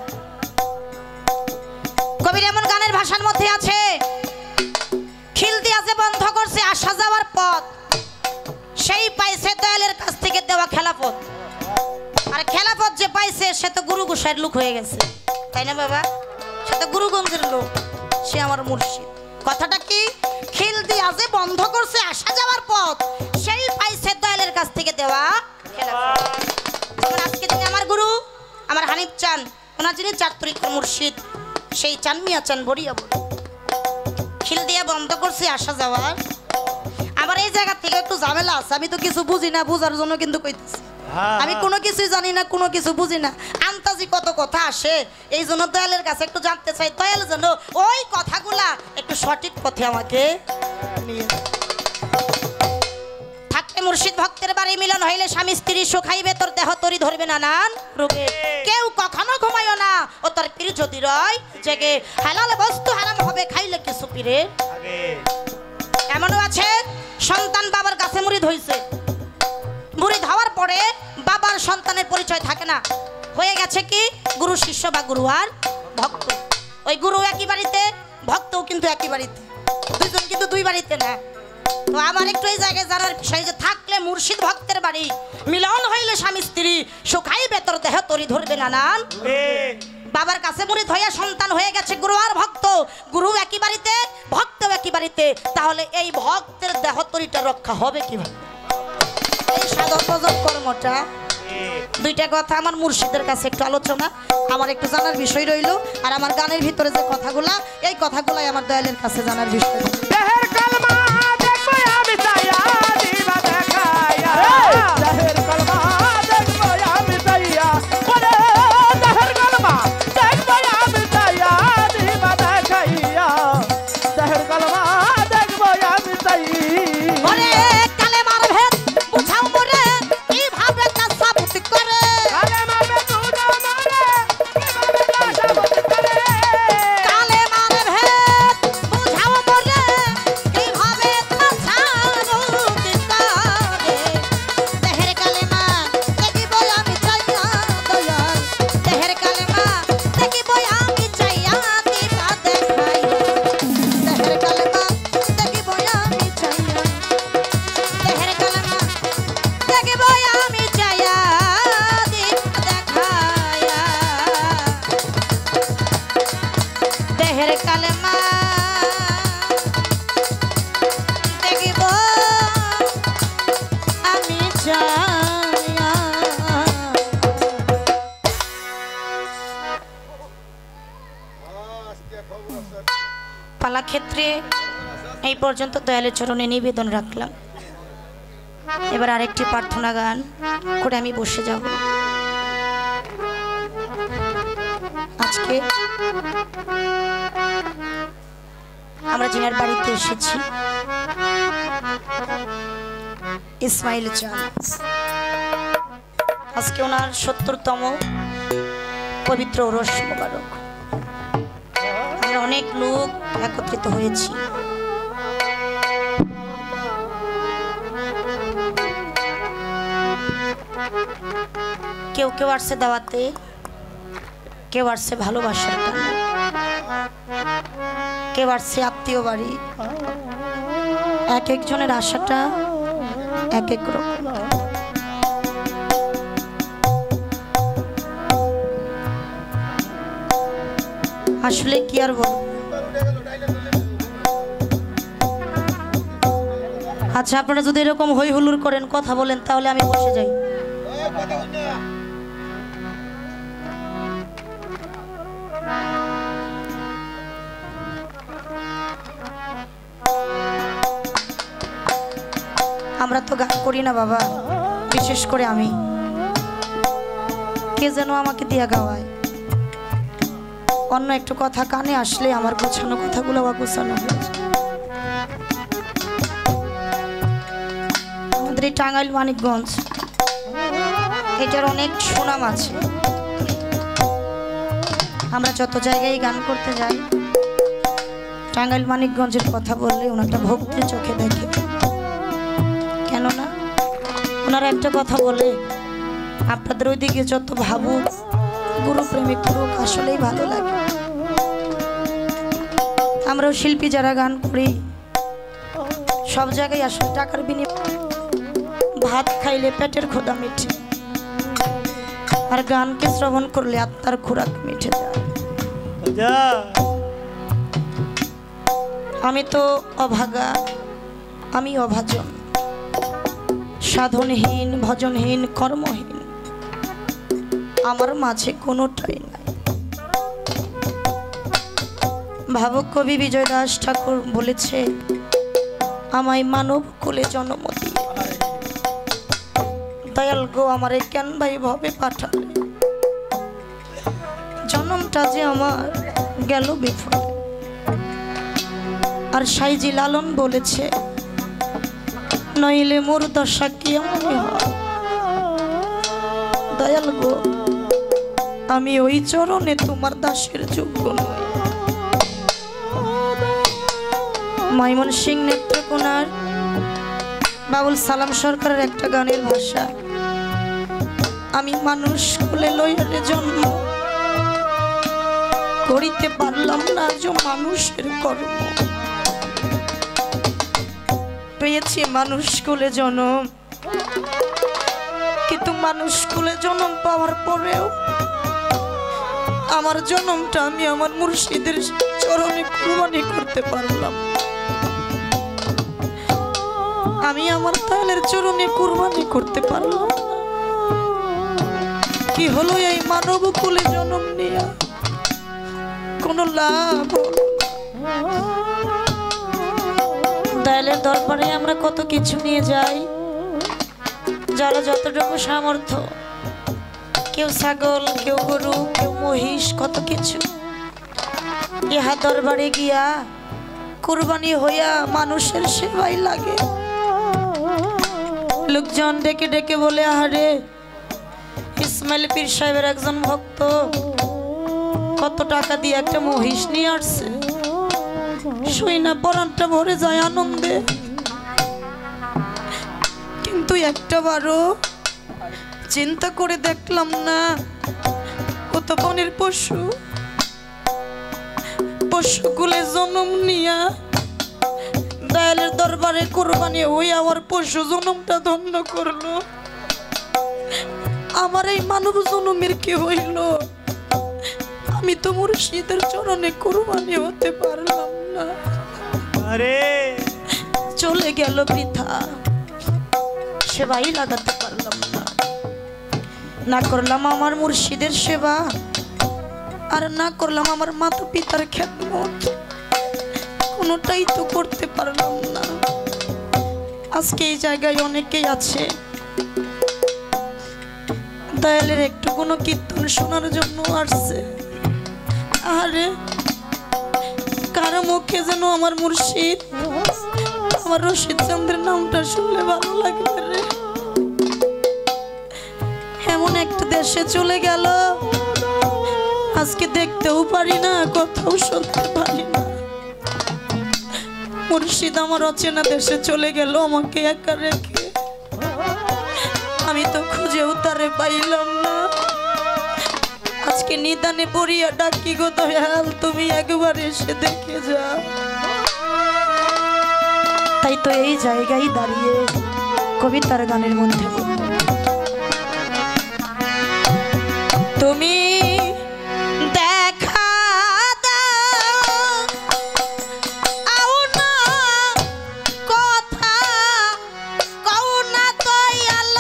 কবির এমন গানের ভাষার মধ্যে আছে, খিল দিয়া যে বন্ধ করছে আসা যাওয়ার পথ, সেই পাইছে দয়ালের কাছ থেকে দেওয়া খেলাপথ। আর খেলাপথ যে পাইছে সে তো গুরু গোসাইয়ের লোক হয়ে গেছে, তাই না বাবা? সে তো গুরুগঞ্জের লোক, সে আমার মুর্শিদ। কথাটা কি? খিল দিয়া যে বন্ধ করছে আসা যাওয়ার পথ, সেই পাইছে দয়ালের কাছ থেকে দেওয়া খেলাপথ। যেমন আজকে যিনি আমার গুরু, আমার হানিফ চান, ওনার যিনি 4 তরিকার মুর্শিদ, সেই চান মিয়া চান বরিয়াবর, খিল দিয়া বন্ধ করছে আসা যাওয়ার। আমার এই জায়গা থেকে একটু ঝামেলা আছে, আমি তো কিছু বুঝি না, বুঝার জন্য কিন্তু কইতেছি। আমি কোনো কিছুই জানি না, কোনো কিছু বুঝি না, আন্তাজি কত কথা আসে, এই জন্য দয়ালের কাছে একটু জানতে চাই, দয়াল যেন ওই কথাগুলা একটু সঠিক পথে আমাকে নিয়ে থাকতে। মুর্শিদ ভক্তের বাড়ি মিলন হইলে স্বামী স্ত্রী সুখাইবে, তোর দেহ তরি ধরবে নানান রোগে। কেউ কখনো ঘুমাইও না, ও তোর পীর যদি রয় জেগে, হালাল বস্তু হারাম হবে খাইলে কিছু পীরে। এমনও আছে সন্তান বাবার কাছে মুরিদ হইছে, মুরিদ হওয়ার পরে বাবার সন্তানের পরিচয় থাকে না, হয়ে গেছে কি গুরু শিষ্য বা গুরু আর ভক্ত। ওই গুরু একই বাড়িতে, ভক্তও কিন্তু একই বাড়িতে, দুইজন কিন্তু 2 বাড়িতে না। তো আমার একটু এই জায়গায় জানার বিষয় যে থাকলে মুর্শিদ ভক্তের বাড়ি মিলন হইলে স্বামী স্ত্রী সুখাইবে, তোর দেহ তরি ধরবে নানান। বাবার কাছে মুরিদ হইয়া সন্তান হয়ে গেছে গুরু আর ভক্ত, গুরু একই বাড়িতে, ভক্ত একই বাড়িতে, তাহলে এই ভক্তের দেহ তরিটা রক্ষা হবে কিভাবে? এই সাধক ভজন কর্মটা, 2টা কথা আমার মুর্শিদের কাছে একটু আলোচনা, আমার একটু জানার বিষয় রইল। আর আমার গানের ভিতরে যে কথাগুলা, এই কথাগুলাই আমার দয়ালের কাছে জানার বিষয়। দেহের কালমা দেখবো আমি চাইয়া দিবা দেখাইয়া, দেহের কালমা দেখবো আমি চাইয়া, ওরে দেহের কালমা দেখবো আমি চাইয়া দিবা দেখাইয়া, দেহের কালমা দেখবো আমি চাইয়া। ওরে কালেমার ভেদ বুঝাও মোরে, কিভাবে তা সাবুত করে, কালেমার ভেদ বুঝাও মোরে, কিভাবে তা সাবুত করে, কালেমার ভেদ বুঝাও মোরে, কিভাবে তা সাবুত করে। দেহের কালেমা দেখিব আমি চাইয়া দয়াল, দেহের কালেমা দেখিব আমি চাইয়া দিবা দেখাইয়া, দেহের কালেমা দেখিব আমি চাইয়া, দেহের কালেমা দেখিব আমি চাইয়া দিবা দেখাইয়া, দেহের কালেমা দেখিব আমি চাইয়া। পালা ক্ষেত্রে এই পর্যন্ত দয়ালের চরণে নিবেদন রাখলাম। এবার আরেকটি প্রার্থনা গান করে আমি বসে যাব। আজকে আমরা যিনার বাড়িতে এসেছি, ইসমাইল চান, আজকে ওনার 70তম পবিত্র ওরস মোবারক। আমরা অনেক লোক একত্রিত হয়েছি। কেউ কেউ আসছে দাওয়াতে, কেউ আসছে ভালোবাসার টানে, কেউ আসছে আত্মীয় বাড়ি। এক একজনের আশাটা এক এক রকম। আসলে কি আর বলবো। আচ্ছা, আপনারা যদি এরকম হই হুল্লোড় করেন, কথা বলেন, তাহলে আমি বসে যাই। আমরা তো গান করি না বাবা, বিশেষ করে আমি। কে যেন আমাকে দিয়া গাওয়ায়, অন্য একটু কথা কানে আসলে আমার গোছানো কথাগুলো বা গোছানো হয়ে যায়। আমাদের এই টাঙ্গাইল মানিকগঞ্জ, এটার অনেক সুনাম আছে। আমরা যত জায়গায় গান করতে যাই, টাঙ্গাইল মানিকগঞ্জের কথা বললে ওনাটা ভক্তির চোখে দেখে। কেননা ওনারা একটা কথা বলে, আপনাদের ওইদিকে যত ভাবুক গুরু প্রেমিক করুক, আসলেই ভালো লাগে। আমরাও শিল্পী যারা গান করি, সব জায়গায় আসলে টাকার বিনিময়ে ভাত খাইলে পেটের ক্ষুধা মিঠে, আর গানকে শ্রবণ করলে আত্মার খোরাক মিঠে যায়। আমি তো অভাগা, আমি অভাজন, সাধনহীন, ভজনহীন, কর্মহীন, আমার মাঝে কোনোটাই নাই। ভাবুক কবি বিজয় দাস ঠাকুর বলেছে, আমায় মানব কুলে জন্ম দিয়ে দয়াল গো আমারে কেন ভাই ভবে পাঠালে, জন্মটা যে আমার গেল বিফলে। আর সাইজি লালন বলেছে, নইলে মোর দশা কি এমনই হয়, দয়াল গো আমি ওই চরণে তোমার দাসের যোগ্য নই। ময়মনসিং নেত্রকোনার বাবুল সালাম সরকারের একটা গানের ভাষা, আমি মানুষ কুলে লইয়ারে জন্ম, করিতে পারলাম না যে মানুষের কর্ম। পেয়েছি মানুষ কুলে জন্ম, কিন্তু মানুষ কুলে জন্ম পাওয়ার পরেও আমার জন্মটা আমি আমার মুর্শিদের চরণে কুরবানি করতে পারলাম। আমি আমার দয়ালের চরণে কুরবানি করতে পারলাম। কি হলো এই মানব কুলে জন্ম নিয়ে, কোনো লাভ হলো না। দয়ালের দরবারে আমরা কত কিছু নিয়ে যাই, যারা যতটুকু সামর্থ্য, কেউ ছাগল, কেউ গরু, কেউ মহিষ, কত কিছু। ইহা দরবারে গিয়া কুরবানি হইয়া মানুষের সেবাই লাগে। লোকজন ডেকে ডেকে বলে, আহারে ইসমাইল পীর সাহেবের একজন ভক্ত কত টাকা দিয়ে একটা মহিষ নিয়ে আসছে। শুই না পরানটা ভরে যায় আনন্দে, কিন্তু একটা বারও চিন্তা করে দেখলাম না ও তো বনের পশু, পশুকুলে জন্ম নিয়া দয়ালের দরবারে কোরবানি হইয়া আমার পশু জন্মটা ধন্য করলো। আমার এই মানব জন্মের কি হইল? আমি তো মুর্শিদের চরণে কোরবানি হতে পারলাম না। আরে চলে গেল বৃথা, সেবাই লাগাতে পারলাম না। না করলাম আমার মুর্শিদের সেবা, আর না করলাম আমার মাতা পিতার খেদমত, কোনোটাই তো করতে পারলাম না। আজকে এই জায়গায় অনেকেই আছে দয়ালের একটু কোনো কীর্তন শোনার জন্য আসছে। আরে কারো মুখে যেন আমার মুর্শিদ, আমার রশিদ চন্দ্রের নামটা শুনলে ভালো লাগবে রে। এমন একটা দেশে চলে গেল, আজকে দেখতেও পারি না, কথাও শুনতে পারি না। মুর্শিদ আমার অচেনা দেশে চলে গেল আমাকে একা রেখে। আমি তো খুঁজেও তারে পাইলাম না। আজকে নিদানে পড়িয়া ডাকি গো দয়াল, তুমি একবার এসে দেখে যাও। তাই তো এই জায়গায় দাঁড়িয়ে কবিতার গানের মধ্যে তুমি দেখা দাও না কথা কও না দয়াল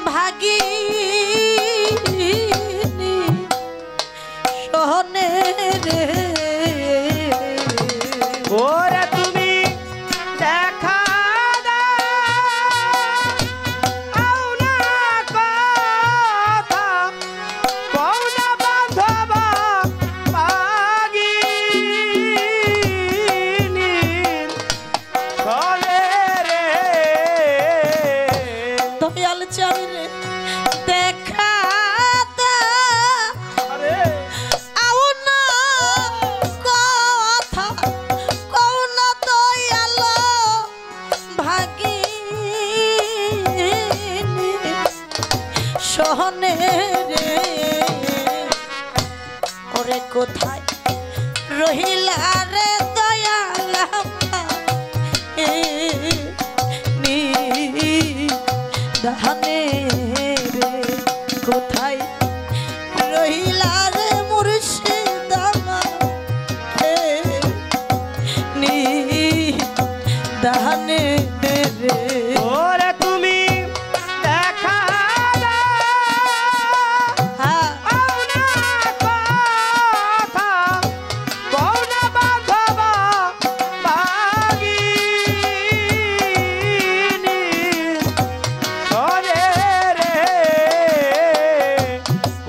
ভাগিনী সোহনে রে। ওরে তুমি দেখা দাও না কথা কও না বান্ধব ভাগিনী চলে রে। দয়াল চাই রে দেখা আরে আও না কথা কও না দয়াল ভাগিনী সোহনে রে। ওরে কোথায় রহিলা রে দয়াল দাহানে রে, কোথায় রহিলা রে মুর্শিদ নি দাহানে রে। ওরে তুমি দেখা হ্যাঁ দাও না কথা কও না বান্ধব ভাগিনী চলে রে।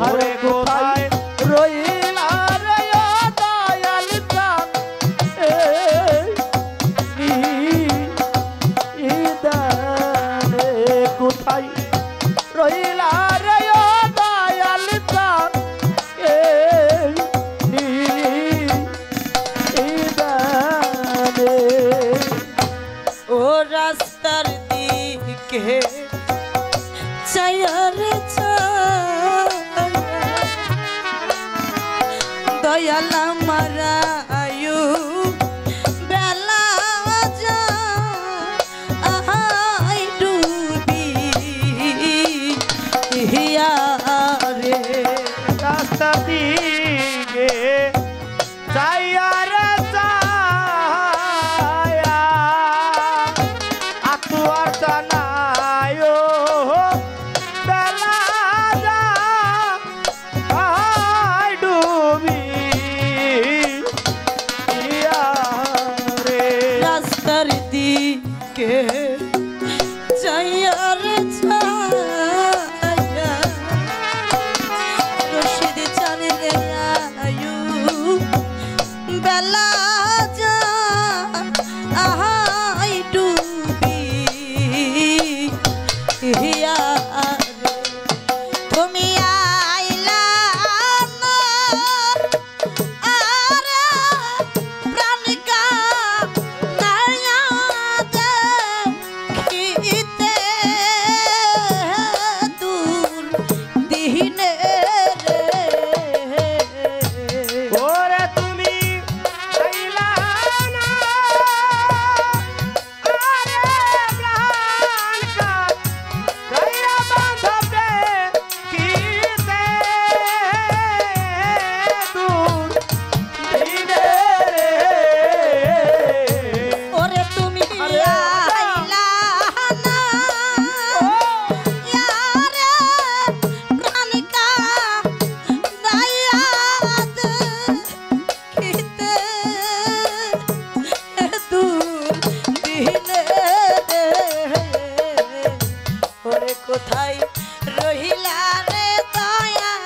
ওরে কোথায় রইলা রে ও দয়াল চাঁদ, ইদানে কোথায় রইলা রে ও দয়াল চাঁদ, ইদানে। ও রাস্তার দিকে চায়ারে দয়াল আমার আয়ু বেলা যা আহাই ডুবি হিয়া রে। রাস্তা দিকে চাইয়া রে চায়া আতুয়ার জানায় বেলা যা আই ডুবি ইয়া রে। রাস্তার দিকে চায়ার ছায়া রশিদ চালে আয়ু বেলা যা আহাই ডুবি হিয়া রে। তুমি আইলা না আরে প্রাণিকা নায়া দেখিতে দূর দিনে রে। ওরে তুমি আইলা না আরে প্রাণকা দয়া বান্ধব দেখিতে দূর দিনে রে। ওরে তুমি আইলা না ইয়ারে প্রাণিকা দায়াত খিতে দূর দিনে রে। ওরে কোথায় রহিলা রে দয়াল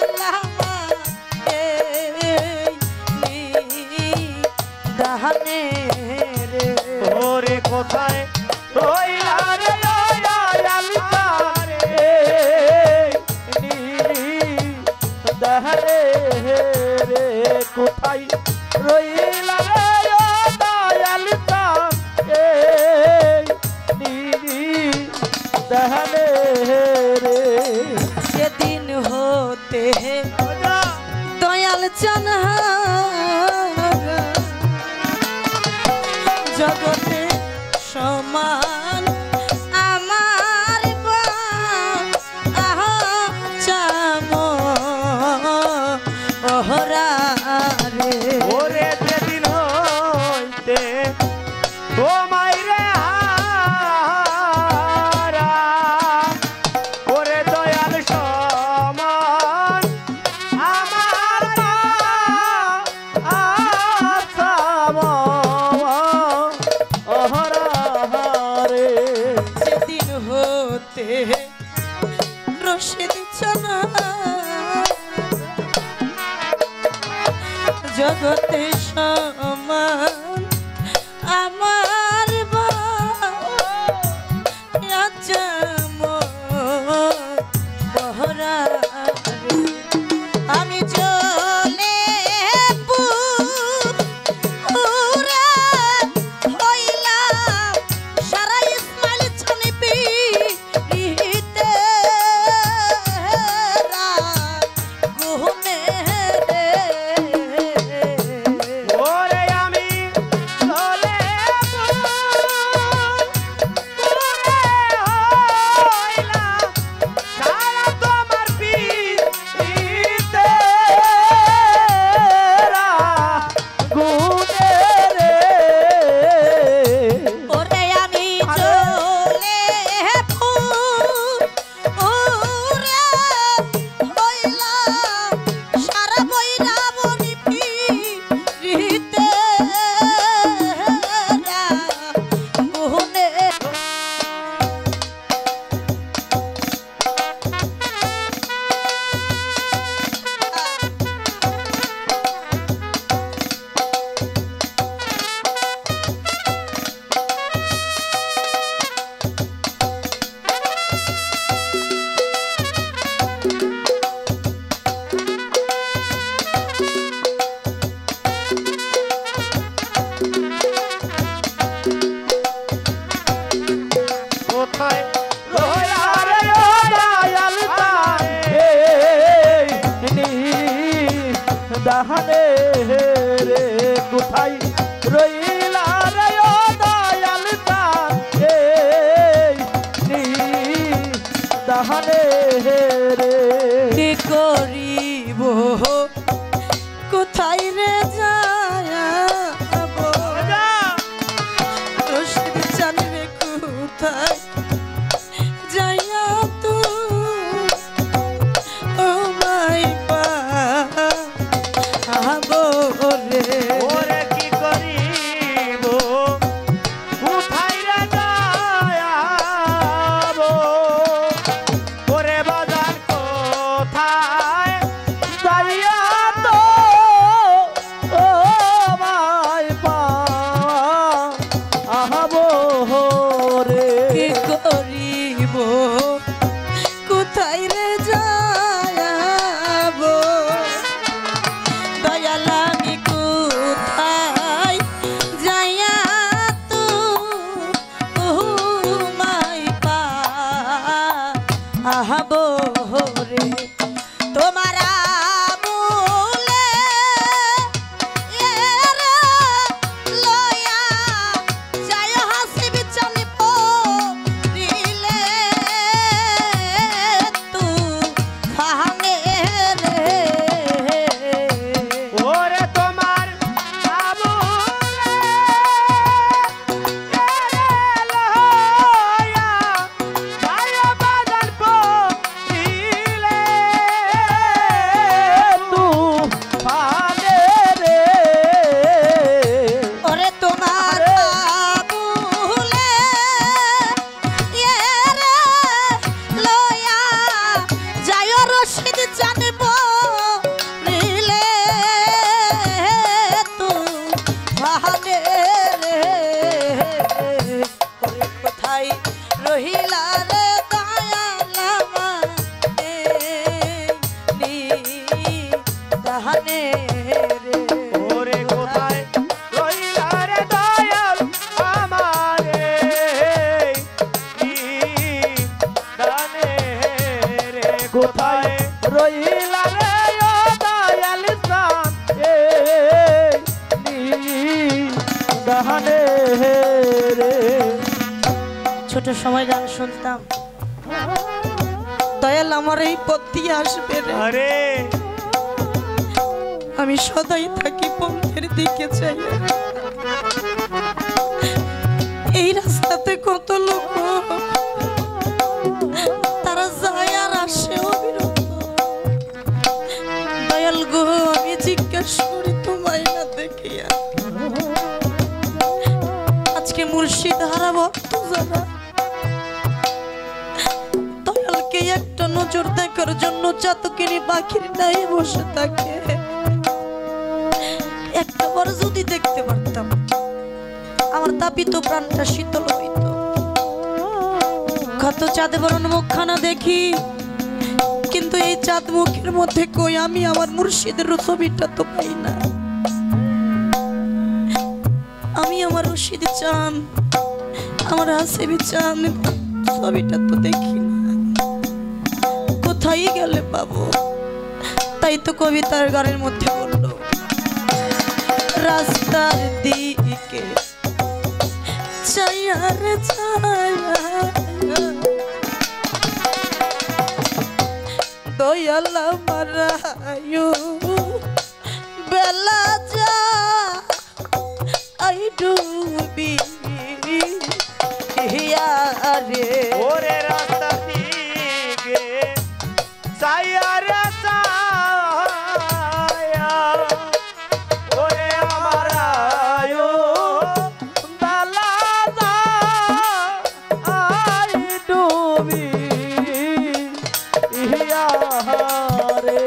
দাহানে রে। ওরে কোথায় রইলা রে দয়াল চাঁদ, দহরে রে কোথায় রইলা রে দয়াল চাঁদ, দহরে রে। সেদিন হতে জগতে সমান আমার চাম ওহরা রে ওরে যেদিন হইতে তোমায় রে হারা ওরে দয়াল সমান আমার আসাম ওহরা রে সেদিন হতে রশিদ চনা জগতে সমান আমার বহরা আমি চলে পুরা হইলাম সারা ইসমাইল চলিবি ইতে গুহনে রে ওরে আমি চলে হইলাম সারা তোমার পিতে গুনে রে ওরে আমি চলে পুরা হইলাম সারা বইরা বনি পিরিতে গুহনে কোথায় রইলা রে ও দয়াল তারে দাহানে রে কোথায় রইলা রে ও দয়াল তারে দাহানে রে কি করিব কোথায় রে যাবো রশিদ জানবে কোথায় যাইয়া তু ও মাই পাবো রে ওরে কি করিব কোথায় রে যাব ওরে বাজার কোথায় যাইয়া তো ও মাই পাবো রে কি করিব কোথায় রে যাবো দয়াল আমি কোথায় যাইয়া তু মাই পাবো রে তোমার আমূলে লয়া যায় হাসিব চল ছোট সময় গান শুনতাম, দয়াল আমার এই পথ দিয়ে আসবে রে। আরে আমি সদাই থাকি পথের দিকে চাই। এই রাস্তাতে কত লোক তারা যায় আর আসে অবিরত। দয়াল গো আমি জিজ্ঞাসা করি তোমায় না দেখিয়া আজকে মুর্শিদ হারা ভক্ত যারা দয়ালকে একটা নজর দেখার জন্য চাতকিনী পাখির নাই বসে থাকে। একটা বার যদি দেখতে পারতাম আমার তাপিত প্রাণটা শীতল হইত। কত চাঁদে বরণ মুখখানা দেখি, কিন্তু এই চাঁদ মুখের মধ্যে কই আমি আমার মুর্শিদের ছবিটা তো পাই না। আমি আমার রশিদ চান, আমার হাসিবি চান ছবিটা তো দেখি না। কোথায় গেলে পাবো? তাই তো কবিতার গানের মধ্যে বললো, রাস্তার দিকে চাইয়া রে চাইয়া দয়াল আমার আয়ু বেলা যা আই ডুবি হিয়া রে। ওরে রাস্তা দিকে চাইয়া রে চাইয়া, ওরে আমার আয়ো বেলা যায় ডুবি ইয়া রে।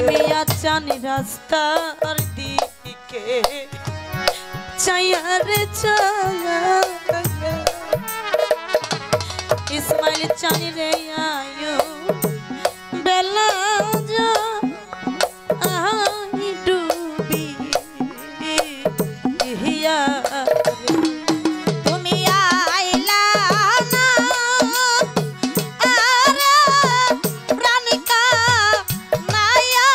মিয়া চানি রাস্তার দিকে চাইয়া রে চাইয়া ইসমাইল চানি রে আয়ো বেলা যা আই ডুবি হিয়া রে। তুমি আইলা না আরে প্রাণিকা নাইয়া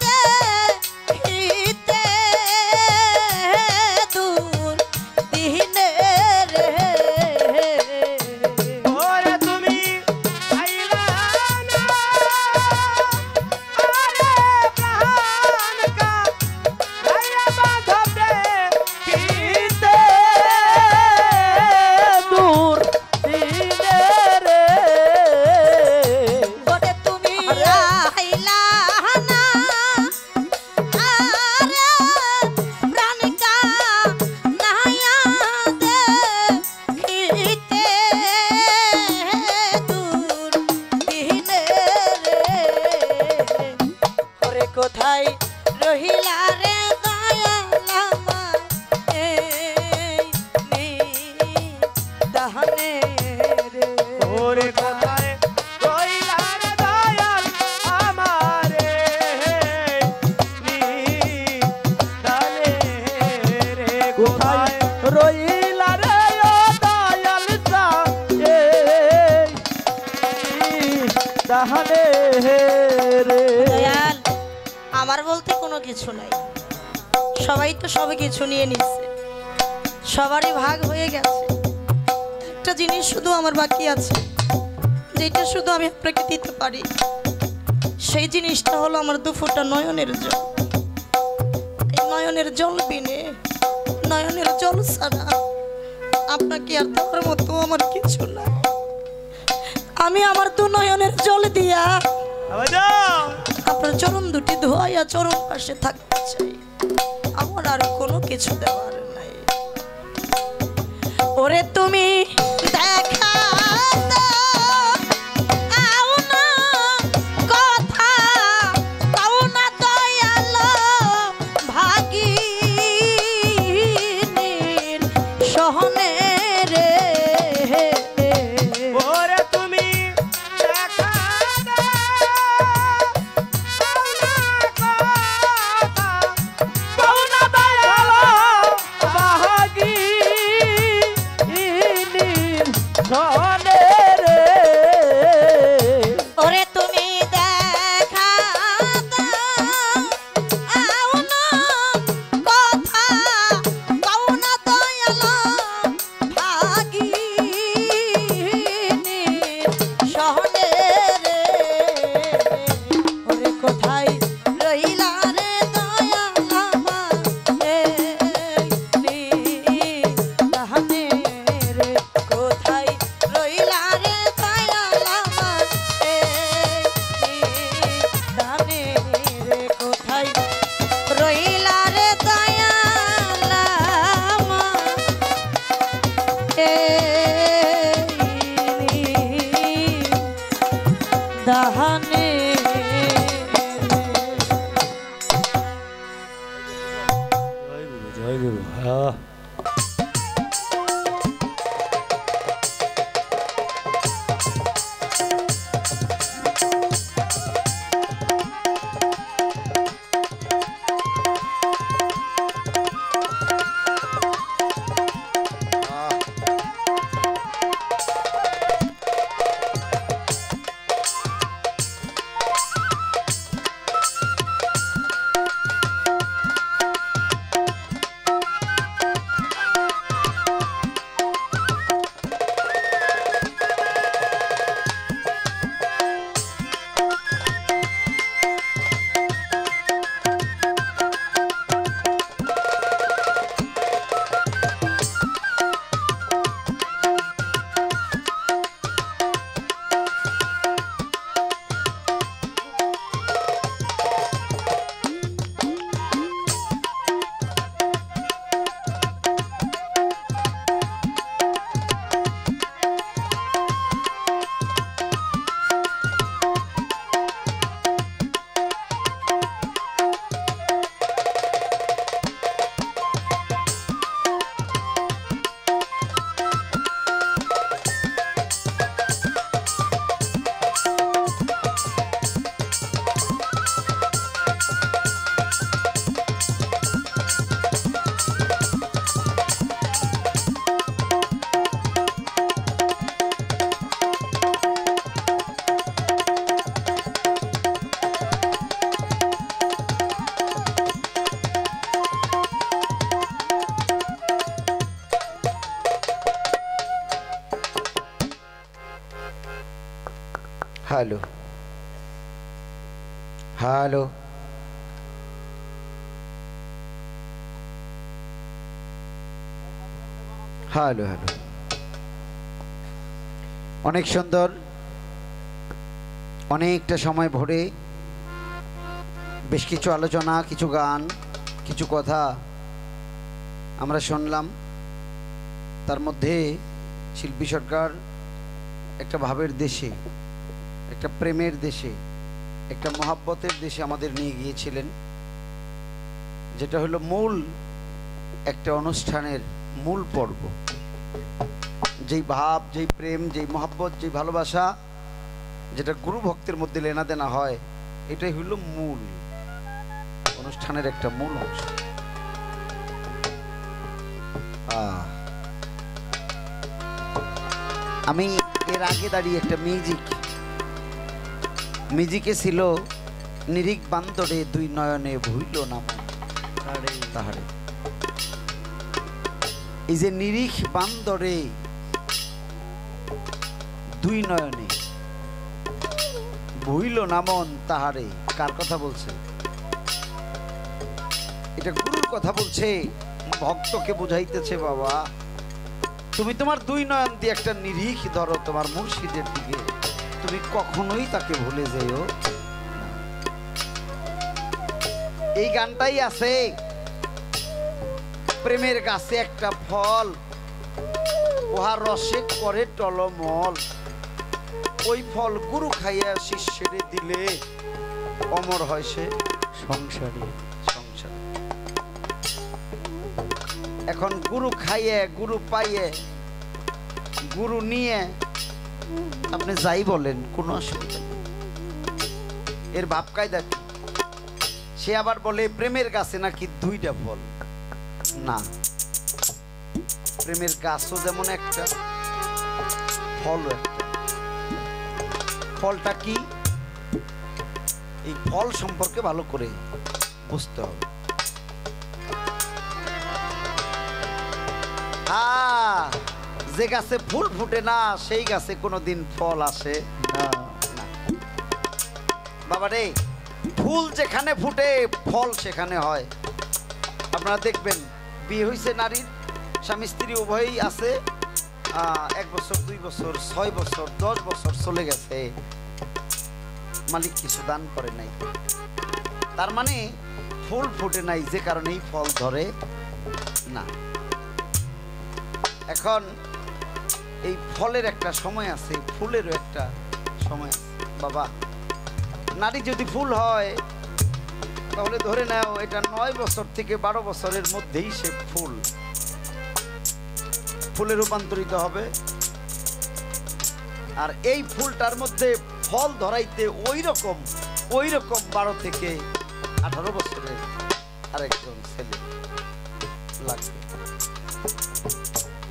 দেখিতে দূর দিনে রে। ওরে তুমি আইলা না আরে প্রাণকা গায়া বাঁধবে কিতে দূর দিনে রে। ওরে তুমি আইলা না আরে প্রাণিকা নাইয়া দেখিতে দূর দিনে রে। ওরে কোথায় রহিলা রে দয়াল আমার এই নিদানে রে। ওরে কোথায় রইলা রে দয়াল আমারে নিদানে রে। কোথায় রইলা রে ও দয়াল নিদানে রে। দয়াল আমার বলতে কোনো কিছু নাই, সবাই তো সব কিছু নিয়ে নিচ্ছে, সবারই ভাগ হয়ে গেছে। একটা জিনিস শুধু আমার বাকি আছে, যেটা শুধু আমি আপনাকে দিতে পারি, সেই জিনিসটা হলো আমার দুফোঁটা নয়নের জল। এই নয়নের জল বিনে, নয়নের জল ছাড়া আপনাকে আর দেওয়ার মতো আমার কিছু না। আমি আমার দু নয়নের জল দিয়া আপনার চরণ দুটি ধোয়া চরণ পাশে থাকতে চাই, আমার আর কোনো কিছু দেওয়ার নাই। ওরে তুমি দেখা দাও না কথা কাও না দয়াল ভাগিনীর সহনে রে। ওরে তুমি দেখা পাওনা দয়াল বাহাগিনীর ধনে রে। ওরে তুমি দেখা দাও না কথা কাও না দয়াল ভাগিনীর দাহানে জয় গুরু হ্যাঁ হ্যালো হ্যালো হ্যালো হ্যালো অনেক সুন্দর অনেকটা সময় ভরে বেশ কিছু আলোচনা কিছু গান কিছু কথা আমরা শুনলাম তার মধ্যে শিল্পী সরকার একটা ভাবের দেশে একটা প্রেমের দেশে একটা মহাব্বতের দেশে আমাদের নিয়ে গিয়েছিলেন যেটা হলো মূল একটা অনুষ্ঠানের মূল পর্ব যেই ভাব যেই প্রেম যেই মহাব্বত যেই ভালোবাসা যেটা গুরু ভক্তের মধ্যে লেনা দেনা হয় এটাই হলো মূল অনুষ্ঠানের একটা মূল অংশ আমি এর আগে দাঁড়িয়ে একটা মিউজিকে ছিল নিরিখ বান্দরে দুই নয়নে ভুইল না তাহারে এই যে নিরিখ বান্দরে দুই নয়নে ভুইল নামন তাহারে কার কথা বলছে এটা গুরুর কথা বলছে ভক্তকে বুঝাইতেছে বাবা তুমি তোমার দুই নয়ন দিয়ে একটা নিরিখ ধরো তোমার মুর্শিদের দিকে তুমি কখনোই তাকে ভুলে যেও এই গানটাই আছে প্রেমের গাছে একটা ফল উহার রসে করে টলমল ওই ফল গুরু খাইয়া শিষ্যেরে দিলে অমর হয় সে সংসারে এখন গুরু খাইয়ে গুরু পাইয়ে গুরু নিয়ে আপনি যাই বলেন কোনো অসুবিধা নেই এর ভাব কায়দা কি সে আবার বলে প্রেমের গাছে নাকি দুইটা ফল না প্রেমের গাছও যেমন একটা ফলও একটা ফলটা কি এই ফল সম্পর্কে ভালো করে বুঝতে হবে যে গাছে ফুল ফুটে না সেই গাছে কোনোদিন ফল আসে না বাবা রে ফুল যেখানে ফুটে ফল সেখানে হয় আপনারা দেখবেন বিয়ে হয়েছে নারীর স্বামী স্ত্রী উভয়ই আছে 1 বছর 2 বছর 6 বছর 10 বছর চলে গেছে মালিক কিছু দান করে নাই তার মানে ফুল ফুটে নাই যে কারণেই ফল ধরে না এখন এই ফলের একটা সময় আছে, ফুলেরও একটা সময় আছে বাবা। নারী যদি ফুল হয় তাহলে ধরে নাও এটা 9 বছর থেকে 12 বছরের মধ্যেই সে ফুলে রূপান্তরিত হবে। আর এই ফুলটার মধ্যে ফল ধরাইতে ওই রকম 12 থেকে 18 বছরের আরেকজন ছেলে লাগবে।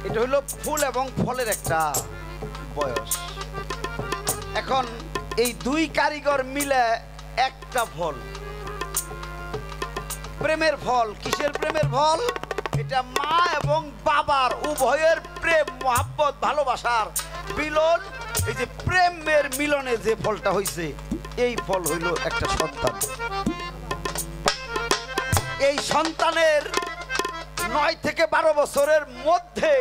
এটা হলো ফুল এবং ফলের একটা বয়স। এখন এই দুই কারিগর মিলে একটা ফল, প্রেমের ফল। কিসের প্রেমের ফল? এটা মা এবং বাবার উভয়ের প্রেম, মোহাব্বত, ভালোবাসার মিলন। এই যে প্রেমের মিলনে যে ফলটা হইছে, এই ফল হইল একটা সন্তান। এই সন্তানের 9 থেকে 12 বছরের মধ্যে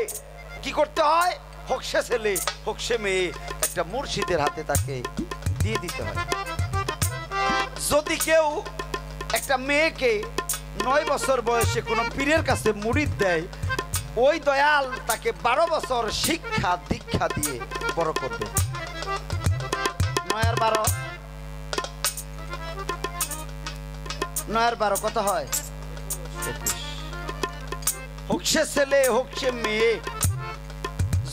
কি করতে হয়? হোক সে ছেলে হোক সে মেয়ে, একটা মুর্শিদের হাতে তাকে দিয়ে দিতে হয়। যদি কেউ একটা মেয়েকে 9 বছর বয়সে কোনো পীরের কাছে মুরিদ দেয়, ওই দয়াল তাকে 12 বছর শিক্ষা দীক্ষা দিয়ে বড় করবে। 9 আর 12 কত হয়? 21। হোক সে ছেলে হোক সে মেয়ে,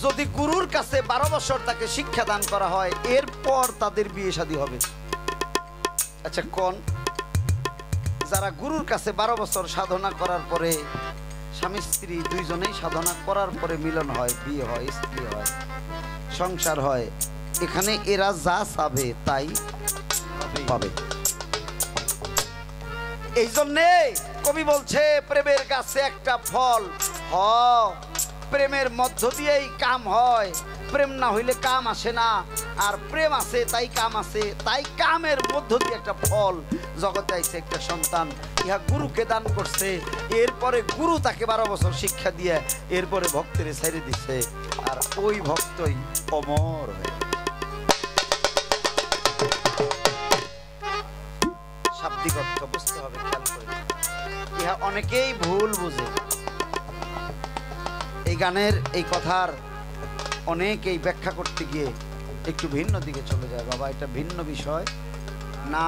যদি গুরুর কাছে 12 বছর তাকে শিক্ষা দান করা হয়, এরপর তাদের বিয়ে শাদী হবে। আচ্ছা কোন যারা গুরুর কাছে 12 বছর সাধনা করার পরে, স্বামী স্ত্রী দুইজনেই সাধনা করার পরে মিলন হয়, বিয়ে হয়, স্ত্রী হয়, সংসার হয়, এখানে এরা যা চাবে তাই পাবে। এই জন্যে কবি বলছে প্রেমের গাছে একটা ফল। প্রেমের মধ্য দিয়েই কাম হয়, প্রেম না হইলে কাম আসে না। আর প্রেম আছে তাই কাম আছে, তাই কামের মধ্য দিয়ে একটা ফল জগতে আইছে, একটা সন্তান। ইহা গুরুকে দান করছে, এরপরে গুরু তাকে 12 বছর শিক্ষা দিয়ে এরপরে ভক্তের ছেড়ে দিছে। আর ওই ভক্তই অমর হয়ে। শাব্দিক অর্থ বুঝতে হবে, খেয়াল করে। ইহা অনেকেই ভুল বুঝে। এই গানের এই কথার অনেকেই ব্যাখ্যা করতে গিয়ে একটু ভিন্ন দিকে চলে যায়। বাবা এটা ভিন্ন বিষয় না,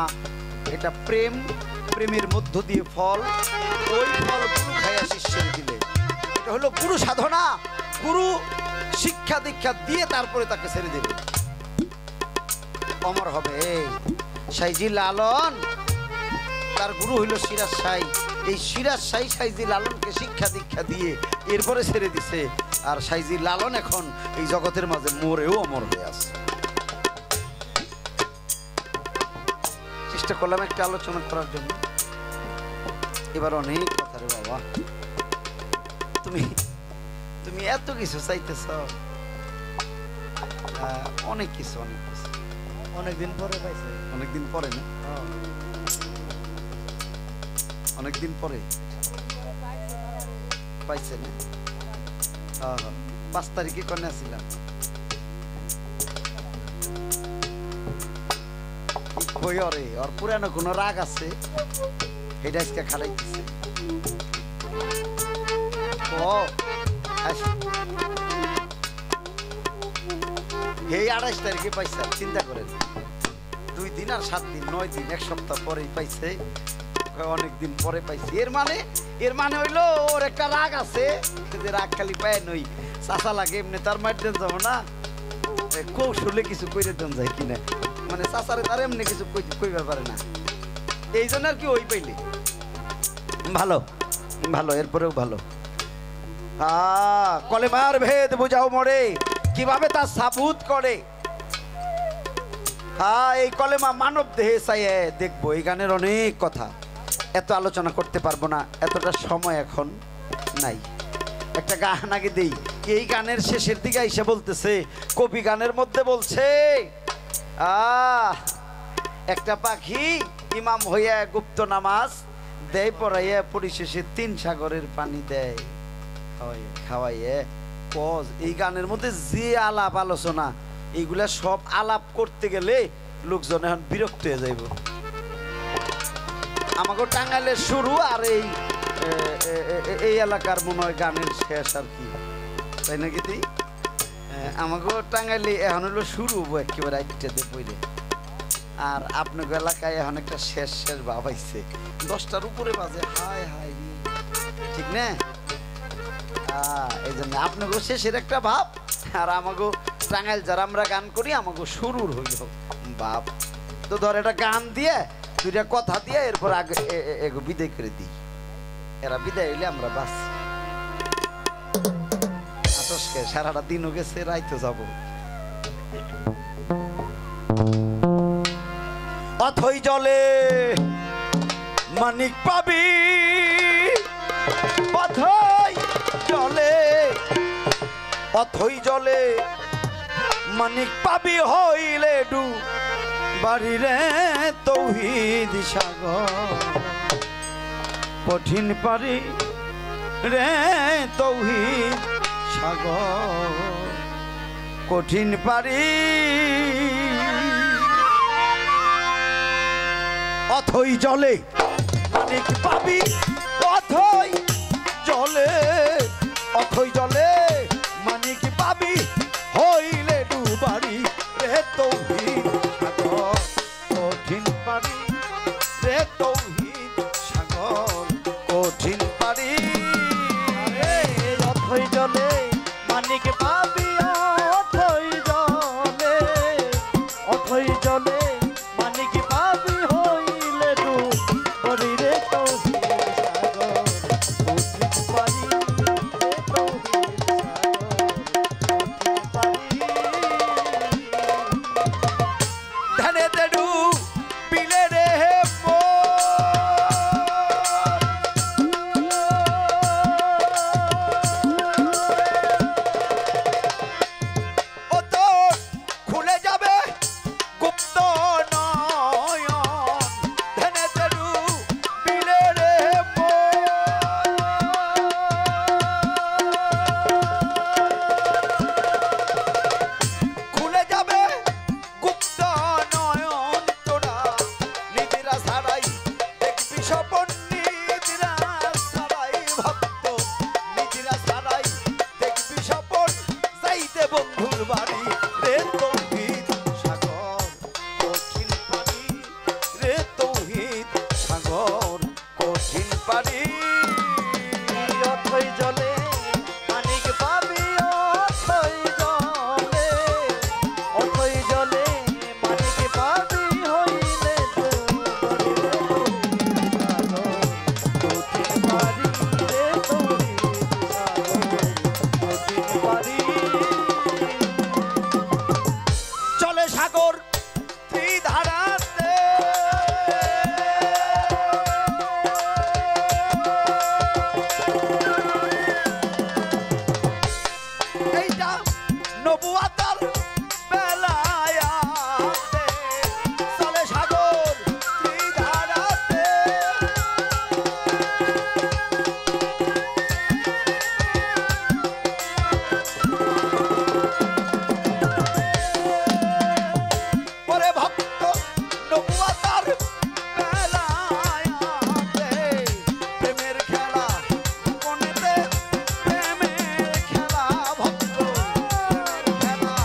এটা প্রেমের মধ্য দিয়ে ফল। ওই ফল গুরু খাইয়া শিষ্যের দিলে, এটা হলো গুরু সাধনা। গুরু শিক্ষা দীক্ষা দিয়ে তারপরে তাকে ছেড়ে দেবে, অমর হবে। সাইজি লালন তার গুরু হইল সিরাজ সাই। এই সিরাজ সাই সাইজি লালনকে শিক্ষা দীক্ষা দিয়ে এরপরে ছেড়ে দিছে। আর সাইজি লালন এখন এই জগতের মাঝে মরেও অমর হয়ে আছে। চেষ্টা করলাম একটা আলোচনা করার জন্য। এবার অনেক কথা রে বাবা, তুমি এত কিছু চাইতেছ, অনেক কিছু অনেকদিন পরে পাইছে। অনেকদিন পরে না, অনেকদিন পরে পাইছে না। 5 তারিখে কনে আসছিলাম, ওর পুরানো কোনো রাগ আছে, এটা আজকে খাটাইতেছে। এই 28 তারিখে পাইছে, চিন্তা করেন। 2 দিন আর 7 দিন, 9 দিন, 1 সপ্তাহ পরেই পাইছে। অনেকদিন পরে পাইছি। এর মানে হইলো ওর একটা রাগ আছে, যে রাগ খালি পায় নই চাষা লাগে, এমনি তার মার দেন যাবো না, কৌশলে কিছু কইরে দেন যায় কিনা, মানে চাষারে তার এমনি কিছু কইবার পারে না। এই জন্য আর কি ওই পাইলে ভালো ভালো, এরপরেও ভালো। কলেমার ভেদ বুঝাও মরে, কিভাবে তা সাবুত করে। এই কলেমা মানব দেহে চাইয়ে দেখবো। এই গানের অনেক কথা, এত আলোচনা করতে পারবো না, এতটা সময় এখন নাই। একটা গান আগে দেই। এই গানের শেষের দিকে এসে বলতেছে, কবি গানের মধ্যে বলছে, একটা পাখি ইমাম হইয়া গুপ্ত নামাজ দেয় পড়াইয়া, পরিশেষে 3 সাগরের পানি দেয় খাওয়াইয়ে। এই গানের মধ্যে যে আলাপ আলোচনা, এইগুলা সব আলাপ করতে গেলে লোকজন এখন বিরক্ত হয়ে যাইব। আমাকে টাঙ্গাইলের শুরু আর এই এলাকার মনে হয় গানের শেষ আর কি, তাই নাকি? আমাকে টাঙ্গাইলে এখন হলো শুরু হবো একেবারে আইটাতে পড়ে। আর আপনার এলাকায় এখন একটা শেষ শেষ ভাব আইছে, 10টার উপরে বাজে। হাই হাই, ঠিক না? এই জন্য আপনাকে শেষের একটা ভাব, আর আমাকে টাঙ্গাইল যারা আমরা গান করি আমাকে শুরুর হইল ভাব। তো ধর একটা গান দিয়ে দুইটা কথা দিয়ে এরপর আগে এগো বিদায় করে দিই। এরা বিদায় হইলে আমরা বাস আতসকে সারাটা দিনও গেছে, রাইতে যাব। অথই জলে মানিক পাবি, অথই জলে, অথই জলে মানিক পাবি হইলে ডু বাড়ি রে তৌহিদ সাগর। কঠিন পারি রে তৌহিদ সাগর, কঠিন পারি। অথই জলে মানিক পাবি, অথই জলে, অথই জলে মানিক পাবি হইলে ডুবারি রে তৌহিদ সাগর। কঠিন পারি রে তৌহিদ সাগর, কঠিন পারি। অথই জলে মানিক পাবি, অথই জলে, অথই জলে মানিক পাবি হইলে ডু বরি রে তৌহিদ সাগর। কঠিন পারি রে তৌহিদ সাগর, কঠিন পারি। ধানে দেডু বিলে রে বন্ধুর বাড়ি রে তৌহিদ সাগর। কঠিন পারি রে তৌহিদ সাগর, কঠিন পারি। অথই জলে মানিক পাবি, অথই জলে, অথই জলে মানিক পাবি হইলে ডু বরি রে তৌহিদ সাগর। কঠিন পারি রে তৌহিদ সাগর, কঠিন পারি। চলে সাগর ত্রিধারাতে, এইটা নবুয়াতার বেলায়াতে। চলে সাগর ত্রিধারাতে, ওরে ভক্ত নবুয়াতার বেলায়াতে। প্রেমের খেলা গোপনেতে, প্রেমের খেলা ভক্ত, প্রেমের খেলা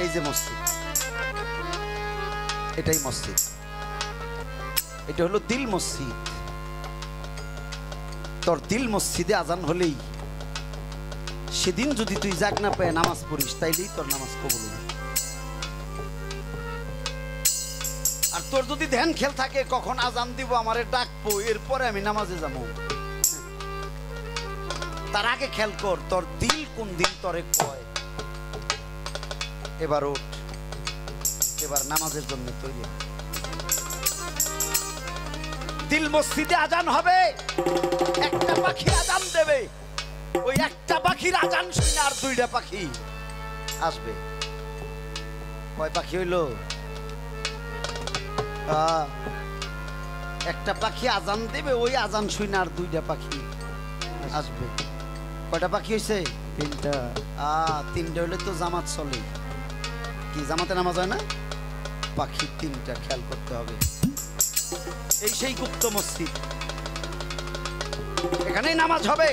এই যে মসজিদ, এটাই মসজিদ, এটা হলো দিল মসজিদ। তোর দিল মসজিদে আজান হলেই সেদিন যদি তুই জাগ না পায় নামাজ পড়িস তাইলেই তোর নামাজ কবুল হবে। আর তোর যদি ধ্যান খেল থাকে কখন আজান দিব আমারে ডাকবো এরপরে আমি নামাজে যাবো, তার আগে খেয়াল কর তোর দিল কোন দিন তোরে কয় এবার ওঠ, এবার নামাজের জন্য তৈরি। দিল মসজিদে আজান হবে, একটা পাখি আজান দেবে, ওই একটা পাখির আজান শুনে আর দুইটা পাখি আসবে। কয় পাখি হইল? একটা পাখি আজান দেবে, ওই আজান শুনে আর দুইটা পাখি আসবে। কয়টা পাখি হয়েছে? তিনটা। তিনটা হইলে তো জামাত চলে। কি জামাতে নামাজ হয় না? পাখি তিনটা, খেয়াল করতে হবে। এই সেই গুপ্ত মসজিদ, এখানেই নামাজ হবে।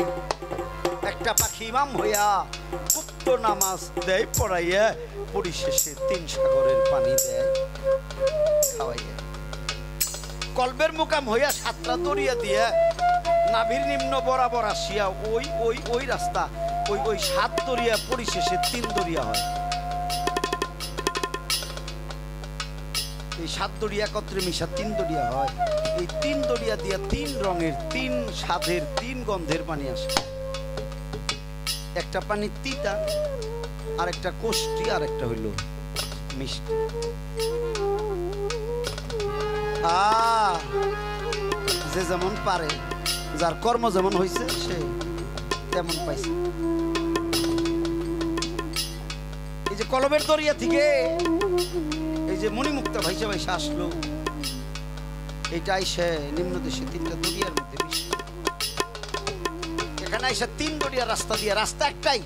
একটা পাখি ইমাম হইয়া গুপ্ত নামাজ দেয় পড়াইয়া, পরিশেষে 3 সাগরের পানি দেয় খাওয়াইয়া। কলবের মুকাম হইয়া 7টা দরিয়া দিয়া নাভির নিম্ন বরাবর আসিয়া ওই ওই ওই রাস্তা, ওই ওই 7 দরিয়া পরিশেষে 3 দরিয়া হয়। এই 7 দরিয়া একত্রে মিশা 3 দরিয়া হয়। এই 3 দরিয়া দিয়া 3 রঙের, 3 স্বাদের, 3 গন্ধের পানি আসে। একটা পানি তিতা, আর একটা কোষ্টি, আর একটা হইল মিষ্টি। যে যেমন পারে, যার কর্ম যেমন হয়েছে সে তেমন পাইছে। এই যে কলবের দরিয়া থেকে এই যে মণিমুক্তা ভাইসা ভাইসা আসলো, এইটা আইসে নিম্ন দেশে 3টা দরিয়ার মধ্যে মিশে। এখানে আইসা 3 দরিয়া রাস্তা দিয়ে, রাস্তা একটাই,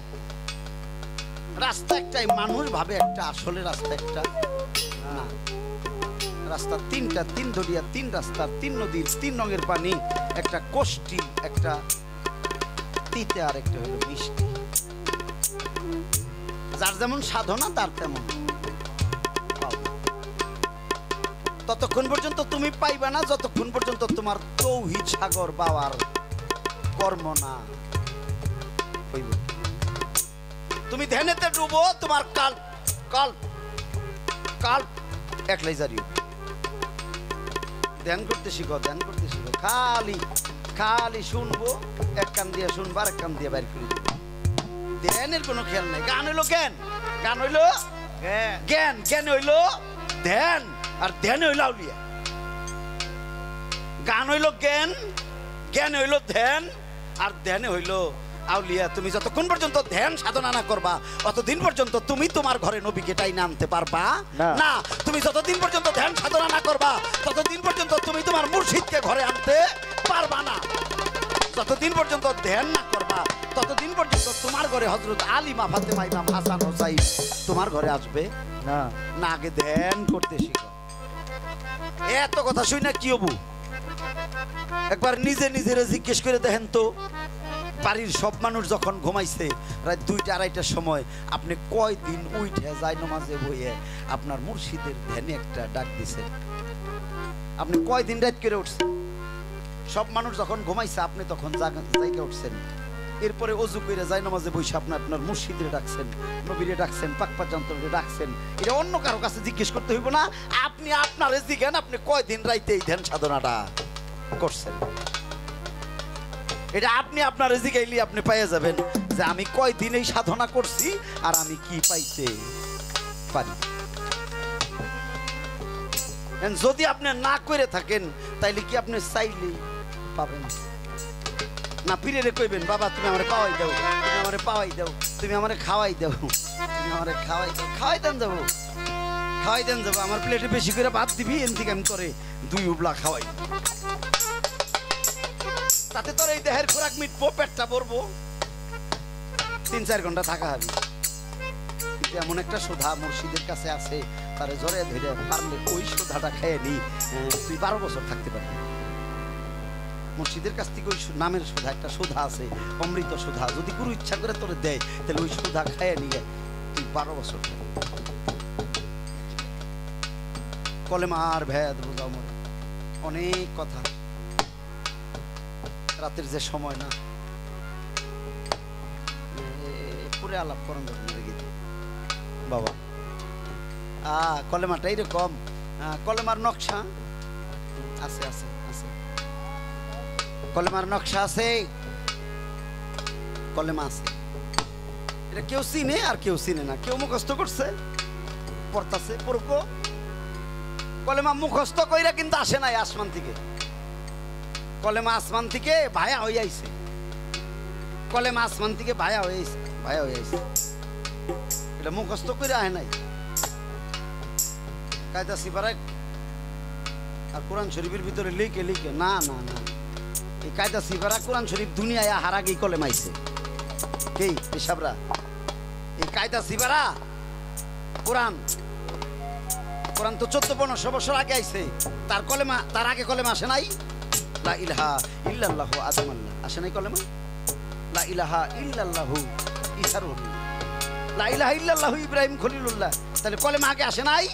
রাস্তা একটাই। মানুষ ভাবে একটা, আসলে রাস্তা একটা না, রাস্তা 3টা, 3 দরিয়া, 3 রাস্তা, 3 নদীর, 3 রঙের পানি। একটা কোষ্টি, একটা তিতে, আর একটা হলো মিষ্টি। যার যেমন সাধনা তার তেমন। ততক্ষণ পর্যন্ত তুমি পাইবা না যতক্ষণ পর্যন্ত তোমার তৌহিদ সাগর বাবার কর্ম না হইব। তুমি ধ্যানেতে ডুবো, তোমার কাল কাল কাল একলাই জারিও। ধ্যান করতে শিখো, ধ্যান করতে শিখো। খালি খালি শুনবো, এক কান দিয়ে শুনবো আর এক কান দিয়ে বাইর করে দেবো। ধ্যানের কোনো খেয়াল নাই। গান হইলো জ্ঞান, গান হইলো জ্ঞান, জ্ঞান হইলো ধ্যান, আর ধ্যান হইলো আউলিয়া। গান হইলো জ্ঞান, জ্ঞান হইলো ধ্যান, আর ধ্যানে হইলো আউলিয়া। তুমি যতক্ষণ পর্যন্ত ধ্যান সাধনা না করবা অতদিন পর্যন্ত তুমি তোমার ঘরে নবীকে টাইনে আনতে পারবা না। তুমি যতদিন পর্যন্ত ধ্যান সাধনা না করবা ততদিন পর্যন্ত তুমি তোমার মুর্শিদকে ঘরে আনতে পারবা না। যতদিন পর্যন্ত ধ্যান না করবা ততদিন পর্যন্ত তোমার ঘরে হযরত আলী, মা ফাতেমা, ইমাম হাসান, হোসাইন তোমার ঘরে আসবে না। না, আগে ধ্যান করতে শিখো। এত কথা শুই না কি হবো? একবার নিজে নিজের জিজ্ঞেস করে দেখেন তো, বাড়ির সব মানুষ যখন ঘুমাইছে রাত 2টা 2:30টার সময়, আপনি কয়দিন উঠে যায় নামাজে বইয়ে আপনার মুর্শিদের ধ্যানে একটা ডাক দিছেন? আপনি কয়দিন রাত করে উঠছেন? সব মানুষ যখন ঘুমাইছে আপনি তখন জায়গা উঠছেন। এরপরে অজু করে যায় নামাজে বসে আপনি আপনার মুর্শিদরে ডাকছেন, নবীরে ডাকছেন, পাকপাক যন্ত্ররে ডাকছেন। এটা অন্য কারো কাছে জিজ্ঞেস করতে হইব না। আপনি আপনারে জিজ্ঞেন আপনি কয়দিন রাইতে এই ধ্যান সাধনাটা করছেন। এটা আপনি আপনার জিগাইলি আপনি পাইয়া যাবেন যে আমি কয়দিন এই সাধনা করছি আর আমি কি পাইতে পারি। যদি আপনি না করে থাকেন তাইলে কি আপনি চাইলে পাবেন না? পীরেরে কইবেন বাবা তুমি আমারে পাওয়াই দাও, তুমি আমারে পাওয়াই দাও, তুমি আমারে খাওয়াই দাও, তুমি আমারে খাওয়াই দাও। খাওয়াই দেন যাবো, খাওয়াই দেন যাবো। আমার প্লেটে বেশি করে ভাত দিবি, এন থেকে আমি করে 2 উবলা খাওয়াই। তাতে তোর এই দেহের খোরাক মিটবো, পেটটা ভরবো, 3-4 ঘন্টা থাকা হবে। কিন্তু এমন একটা সুধা মুর্শিদের কাছে আছে, তারে জরে ধরে পারলে ওই সুধাটা খেয়ে নি, তুই 12 বছর থাকতে পারবি। মুর্শিদের কাছ থেকে ওই নামের সুধা, একটা সুধা আছে অমৃত সুধা, যদি গুরু ইচ্ছা করে তোরে দেয় তাহলে ওই সুধা খেয়ে নিয়ে তুই 12 বছর থাকবি। কলেমার ভেদ বোঝাও মোর অনেক কথা রাতের যে সময় না পুরে আলাপ করেন বাবা কলেমাটা এইরকম কলেমার নকশা আছে আছে আছে কলেমার নকশা আছে কলেমা আছে এটা কেউ চিনে আর কেউ চিনে না কেউ মুখস্থ করছে পড়তাছে পড়কো কলেমা মুখস্থ কইরা কিন্তু আসে নাই আসমান থেকে কলেমা আসমান থেকে ভায়া হয়ে আইছে কলেমা আসমান থেকে ভায়া হয়ে আইছে এটা মুখস্থ কইরা আহে নাই কায়দা সিপারায় আর কোরআন শরীফের ভিতরে লিখে লিখে না না না এই কায়দা সিপারা কোরআন শরীফ দুনিয়ায় হার আগেই কলেমাইছে কে পেশাবরা এই কায়দা সিপারা কোরআন কোরআন তো 14-15 বছর আগে আইছে তার কলেমা তার আগে কলেমা আসে নাই লা ইলাহা ইল্লাল্লাহু আযামাল্লাহ আসে নাই কলেমা লা ইলাহা ইল্লাল্লাহু ঈসারুল লা ইলাহা ইল্লাল্লাহু ইব্রাহিম খলিলুল্লাহ তাহলে কলেমা আগে আসে নাই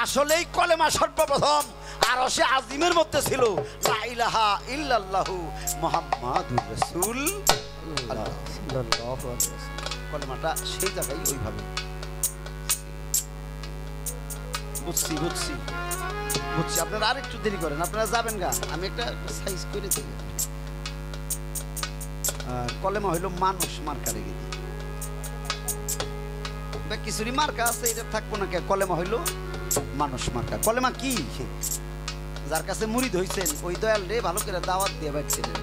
আসলেই কলেমা সর্বপ্রথম আরশে আজিমের মধ্যে ছিল লা ইলাহা ইল্লাল্লাহু মুহাম্মাদুর রাসূল সাল্লাল্লাহু আলাইহি ওয়াসাল্লাম কলেমাটা সেই জায়গায় ওইভাবে বুঝছি বুঝছি বুঝছি আপনারা আরেকটু দেরি করেন আপনারা যাবেন গা আমি একটা সাইজ করে দিই কলেমা হইল মানুষ মার্কা রেখে দিই কিছুরই মার্কা আছে এটা থাকবো না কে কলেমা হইল মানুষ মার্কা কলেমা কি যার কাছে মুরিদ হইছেন ওই দয়াল রে ভালো করে দাওয়াত দিয়ে বাড়তে নেন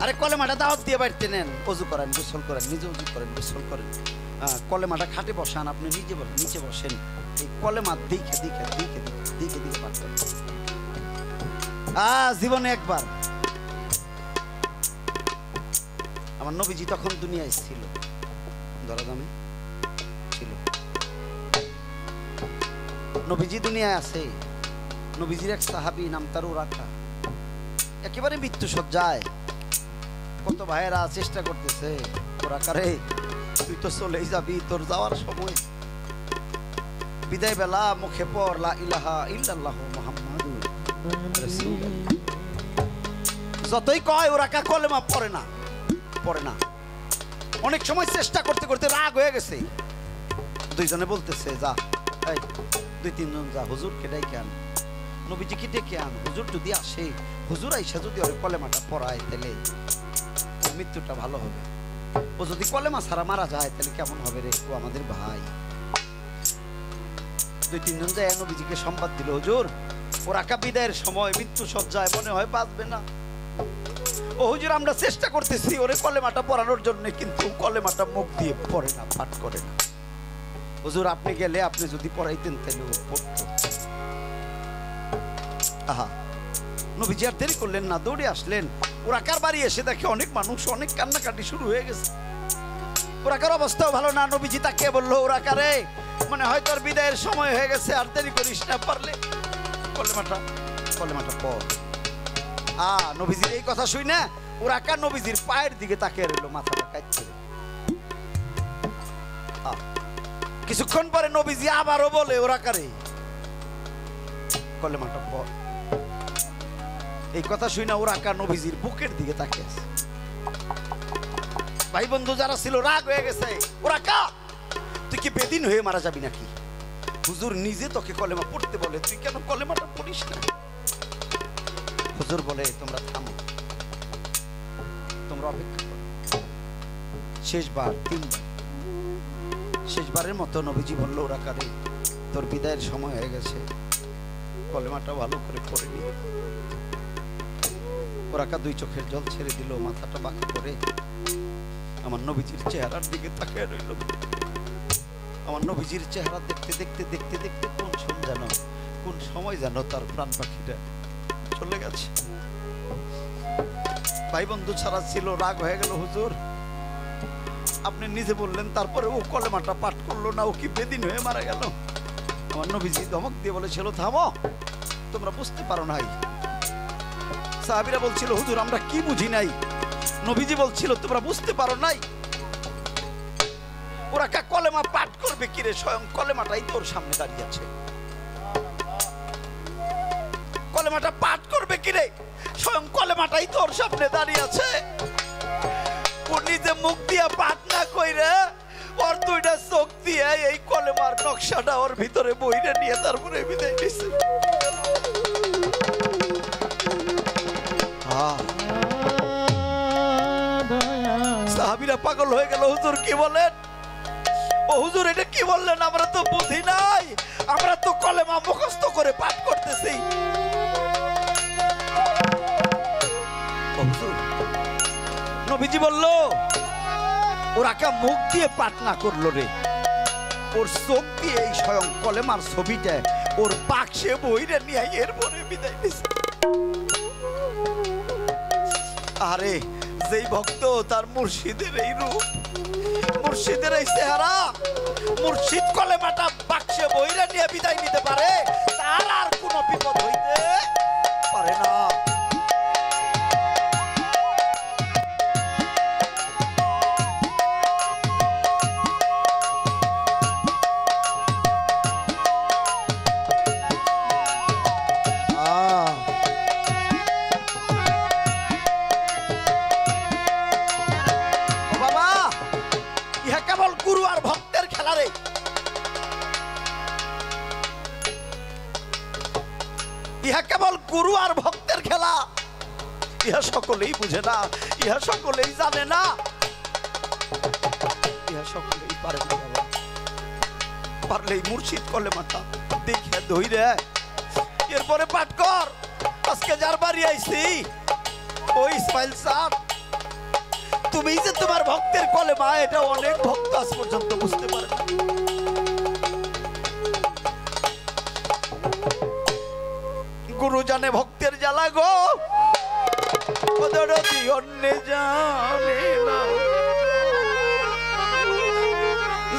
আরে কলেমাটা দাওয়াত দিয়ে বাড়তে নেন অজু করেন গোসল করেন নিজে অজু করেন গোসল করেন কলেমাটা খাটে বসান আপনি নিচে বসেন এই কলেমা দেখে দেখে দেখে দেখে দেখে পাঠ করেন জীবনে একবার আমার নবীজি তখন দুনিয়ায় ছিল দরদামে ছিল নবীজি দুনিয়ায় আছে নবীজির এক সাহাবী নাম তার উরাকা একেবারে মৃত্যু সজ্জায় কত ভাইয়েরা চেষ্টা করতেছে উরাকা রে তুই তো চলেই যাবি তোর যাওয়ার সময় বিদায় বেলা মুখে পড় লা ইলাহা ইল্লাল্লাহু মুহাম্মাদুর রাসূলুল্লাহ যতই কয় উরাকা কলেমা পড়ে না অনেক সময় চেষ্টা করতে করতে রাগ হয়ে গেছে দুইজনে বলতেছে যা এই 2-3 জন যা হুজুরকে ডাইকে আন নবীজিকে ডেকে আন হুজুর যদি আসে হুজুর আইসা যদি ওর কলেমাটা পড়ায় তাহলে মৃত্যুটা ভালো হবে ও যদি কলেমা ছাড়া মারা যায় তাহলে কেমন হবে রে ও আমাদের ভাই 2-3 জন যায় নবীজিকে সংবাদ দিল হুজুর ওর আকা বিদায়ের সময় মৃত্যু সজ্জায় মনে হয় বাঁচবে না ও হুজুর আমরা চেষ্টা করতেছি ওরে কলেমাটা পড়ানোর জন্য কিন্তু কলেমাটা মুখ দিয়ে পড়ে না পাঠ করে না হুজুর আপনি গেলে আপনি যদি পড়াইতেন তাহলে ও পড়তো আহা নবীজি আর দেরি করলেন না দৌড়ে আসলেন ওরাকার বাড়ি এসে দেখে অনেক মানুষ অনেক কান্নাকাটি শুরু হয়ে গেছে ওরাকার অবস্থাও ভালো না নবীজি তাকে বললো ওরাকারে মানে হয়তো আর বিদায়ের সময় হয়ে গেছে আর দেরি করিস না পারলে কলেমাটা পড় নবীজির এই কথা শুই না ওরাকা নবীজির পায়ের দিকে তাকিয়ে রইল মাথাটা কাটছে কিছুক্ষণ পরে নবীজি আবারও বলে ওরাকারে কলেমাটা পড় এই কথা শুই না ওরাকা নবীজির বুকের দিকে তাকিয়ে আছে ভাই বন্ধু যারা ছিল রাগ হয়ে গেছে ওরাকা তুই কি বেদিন হয়ে মারা যাবি নাকি হুজুর নিজে তোকে কলেমা পড়তে বলে তুই কেন কলেমাটা পড়িস না হুজুর বলে তোমরা থামো তোমরা অপেক্ষা করো শেষবারের মতো নবীজি বলল ওরাকা রে তোর বিদায়ের সময় হয়ে গেছে কলেমাটা ভালো করে পড়ে নি ওরাকা 2 চোখের জল ছেড়ে দিল মাথাটা বাঁকা করে আমার নবীজির চেহারার দিকে তাকিয়ে রইল আমার নবীজির চেহারা দেখতে দেখতে দেখতে দেখতে কোন সময় যেন তার প্রাণ পাখিটা চলে গেছে ভাই বন্ধু ছাড়া ছিল রাগ হয়ে গেল হুজুর আপনি নিজে বললেন তারপরে ও কলেমাটা পাঠ করলো না ও কি বেদিন হয়ে মারা গেল আমার নবীজি ধমক দিয়ে বলেছিল থামো তোমরা বুঝতে পারো নাই সাহাবীরা বলছিল হুজুর আমরা কি বুঝি নাই নবীজি বলছিল তোমরা বুঝতে পারো নাই ওরা কলেমা পাঠ করবে কিরে স্বয়ং কলেমাটাই তোর সামনে দাঁড়িয়ে আছে কলেমাটা পাঠ করবে কিরে? স্বয়ং কলেমাটাই তোর সামনে দাঁড়িয়ে আছে। ও নিজে মুখ দিয়ে পাঠ না কইরে ওর দুইটা চোখ দিয়ে এই কলেমার নকশাটা ওর ভিতরে বইরে নিয়ে তারপরে বিদায় নিছে। সাহাবীরা পাগল হয়ে গেল, হুজুর কি বলেন? ও হুজুর এটা কি বললেন? আমরা তো বুঝি নাই, আমরা তো কলেমা মুখস্থ করে পাঠ করতেছি। নবীজি বলল ওর আকা মুখ দিয়ে পাঠ না করলো রে, ওর চোখ দিয়ে এই স্বয়ং কলেমার ছবিটা ওর বাক্সে বইরে নিয়ে এরপরে বিদায় দিছে। আরে যেই ভক্ত তার মুর্শিদের এই রূপ, মুর্শিদের এই চেহারা, মুর্শিদ কলেমাটা বাক্সে বইরে নিয়ে বিদায় নিতে পারে, তার আর কোনো বিপদ হইতে পারে না। গুরু আর ভক্তের খেলা রে। ইহা কেবল গুরু আর ভক্তের খেলা। ইহা সকলেই বুঝে না, ইহা সকলেই জানে না, ইহা সকলেই পারে না। পারলেই মুর্শিদ কলেমাটা দেখে ধইরে এরপরে পাঠ কর। আজকে যার বাড়ি আইছি ওই ইসমাইল সাহেব, তুমি যে তোমার ভক্তের কলেমা, এটা অনেক ভক্ত আজ পর্যন্ত বুঝতে পারে না। গুরু জানে ভক্তের জ্বালা গো, অন্য জানে না।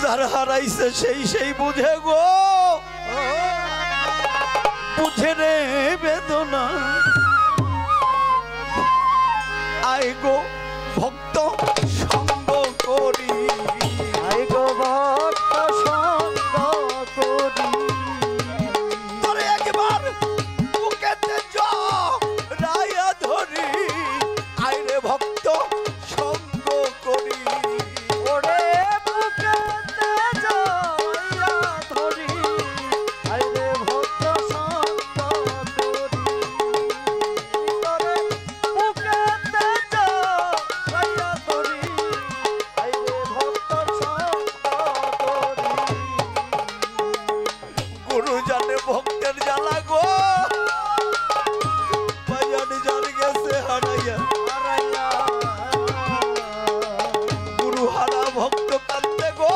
যারা হারাইছে সেই বুঝে গো, বুঝে রে বেদনা। আয় গো ভক্ত সঙ্গ করি, আয় গো ভক্ত সঙ্গ করি, তোরে একবার বুকেতে জড়াইয়া ধরি, আয় রে ভক্ত সঙ্গ করি। ওরে বুকেতে জড়াইয়া ধরি, আয় রে ভক্ত সঙ্গ করি, তোরে বুকেতে জড়াইয়া ধরি, আয় রে ভক্ত সঙ্গ করি। গুরু জানে ভক্তের জ্বালা গো, বাজান জান গেছে হারাইয়া হারাইয়া। গুরু হারা ভক্ত কান্দে গো,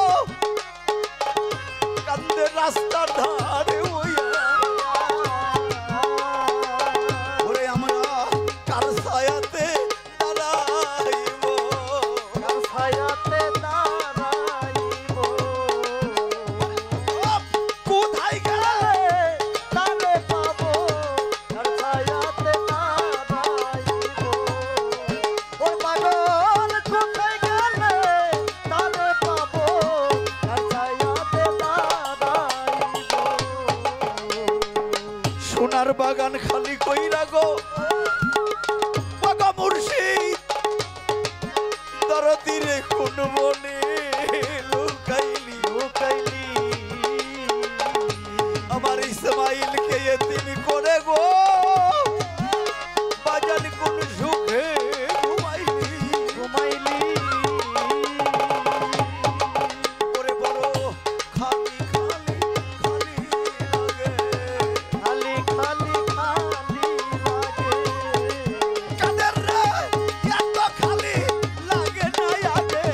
কান্দে রাস্তার ধারে হইয়া। ওরে আমরা কার ছায়াতে দাঁড়াইব, কার ছায়াতে দাঁড়াইব, কোথায় গেলে তারে পাবো, কার ছায়াতে দাঁড়াইব। ওর পাগল কোথায় গেলে তারে পাবো, কার ছায়াতে দাঁড়াইব। সোনার বাগান খালি কইরা গো বাগা মুর্শিদ, দরদি রে কোন বনে লুকাইলি লুকাইলি। আমার ইসমাইলকে এতিম করে গো বাজান কোন সুখে ঘুমাইলি ঘুমাইলি। ওরে বড় খালি খালি খালি লাগে, খালি খালি খালি লাগে। কাদের রে এত খালি লাগে না আগে,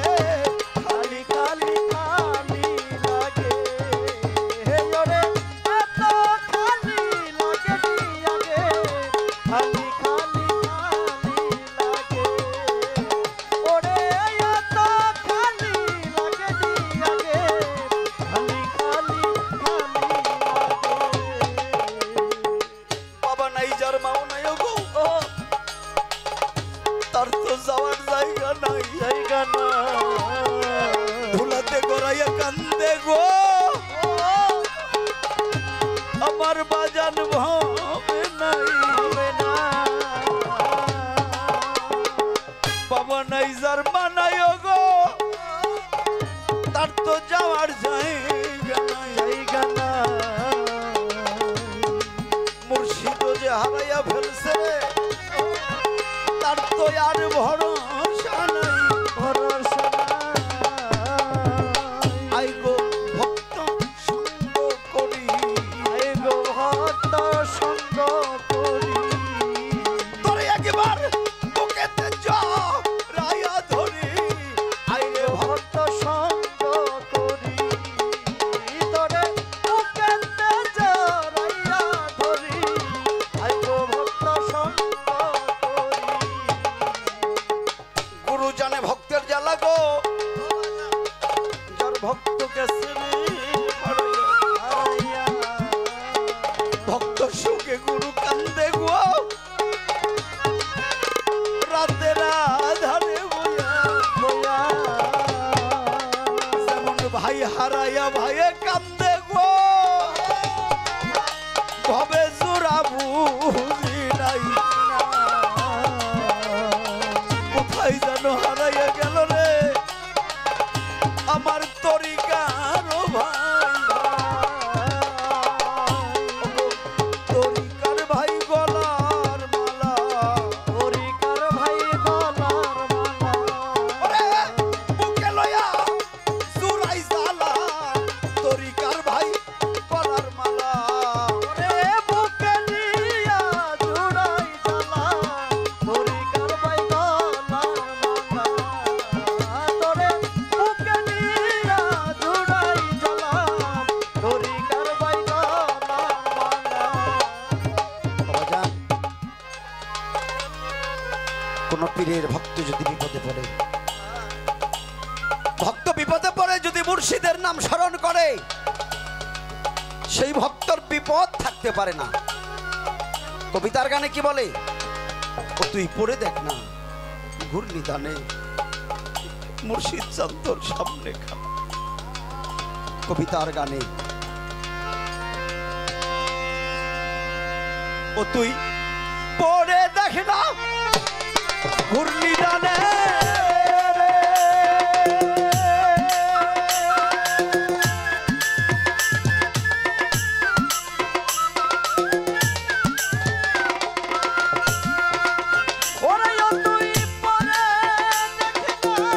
আর ভরসা নাই, ভরসা আই গো ভক্ত সঙ্গ করি, নাই গো ভক্ত সঙ্গ করি। তোরে একবার বুকেতে জড়াইয়া ধরি, আই রে ভক্ত সঙ্গ করি তোরে বুকেতে জড়াইয়া ধরি, আই গো ভক্ত সঙ্গ করি। গুরু জানে ভক্তের জ্বালা গো, যার ভক্তকে চেনে হারাইয়া। ভক্ত সুখে গুরু কান্দে গো, রাতের আধারে বইয়া বয়া যেমন ভাই হারাইয়া ভাইয়ে কান্দে গো, ভবে জোড়া বুঝি নাই, কোথায় যেন হারাইয়া গেল রে আমার তরিকার ভাই, তরিকার ভাই গলার মালা, তরিকার ভাই গলার মালা। ওরে বুকে লয়া জুরাই জালা, তরিকার ভাই গলার মালা, ওরে বুকে নিয়া জুড়াই জ্বালা, তরিকার ভাই গলার মালা। তোরে বুকে নিয়া জুড়াই জ্বালা, তরিকার ভাই গলার মালা। বাবাজান, কোন পীরের ভক্ত যদি বিপদে পড়ে, ভক্ত বিপদে পড়ে যদি মুর্শিদের নাম স্মরণ করে, সেই ভক্তর বিপদ থাকতে পারে না। কবিতার গানে কি বলে, ও তুই পড়ে দেখ না ঘূর্ণি দানে মুর্শিদ চান্তর সামনে খান। কবিতার গানে ও তুই পড়ে দেখ না ঘূর্ণি দানে ওরে ও তুই পরে দেখ না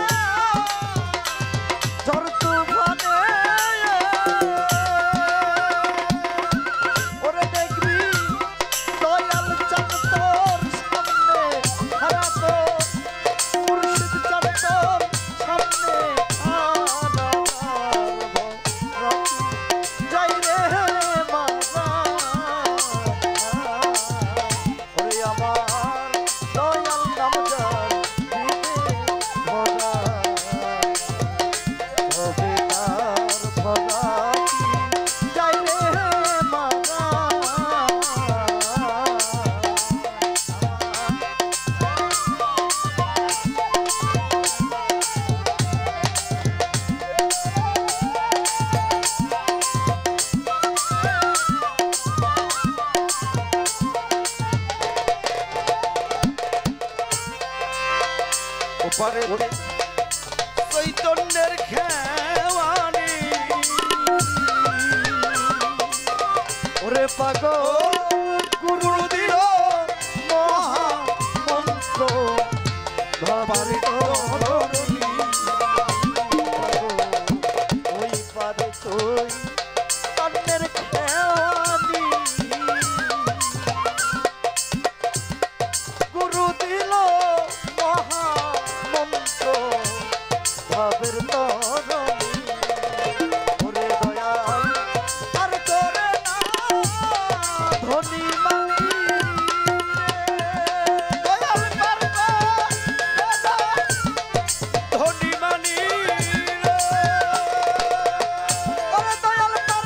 ঝড় তুফানে, ওরে দেখবি দয়াল চাঁদ তোর সামনে হারাতো, মুর্শিদ চাঁদ তোর সামনে যাই রে মারা। ওরে আমার দয়াল নাম যার দিবে ভরা, হবে তার ভরা যাই রে মারা। ওপারে চৈতন্যের খেওয়ানি, ওরে পাগল গুরু দিল মহা মন্ত্র ভাবারে ধরণী, ওই পারে তুই তন্নের খেয়ালি, গুরু দিল মহা মন্ত্র ভাবের তরণী। ওরে দয়াল আর করে না ধনী মানি দয়াল পারবা দাদা ধনী মানি রে। ওরে দয়াল তার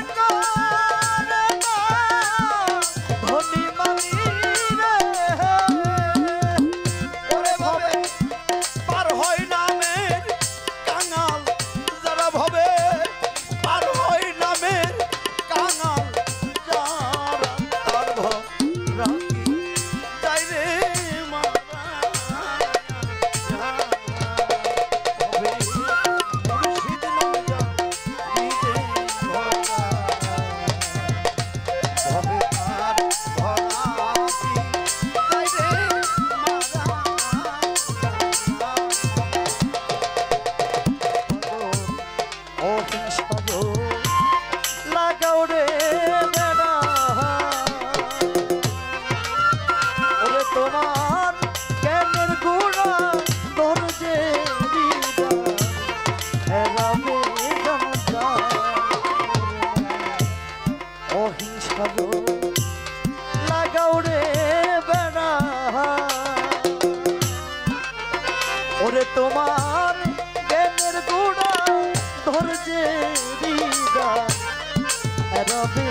কাজল লাগাও রে বেড়া ওরে তোমার জ্ঞানের গুড়া ধরছে হৃদয় রবে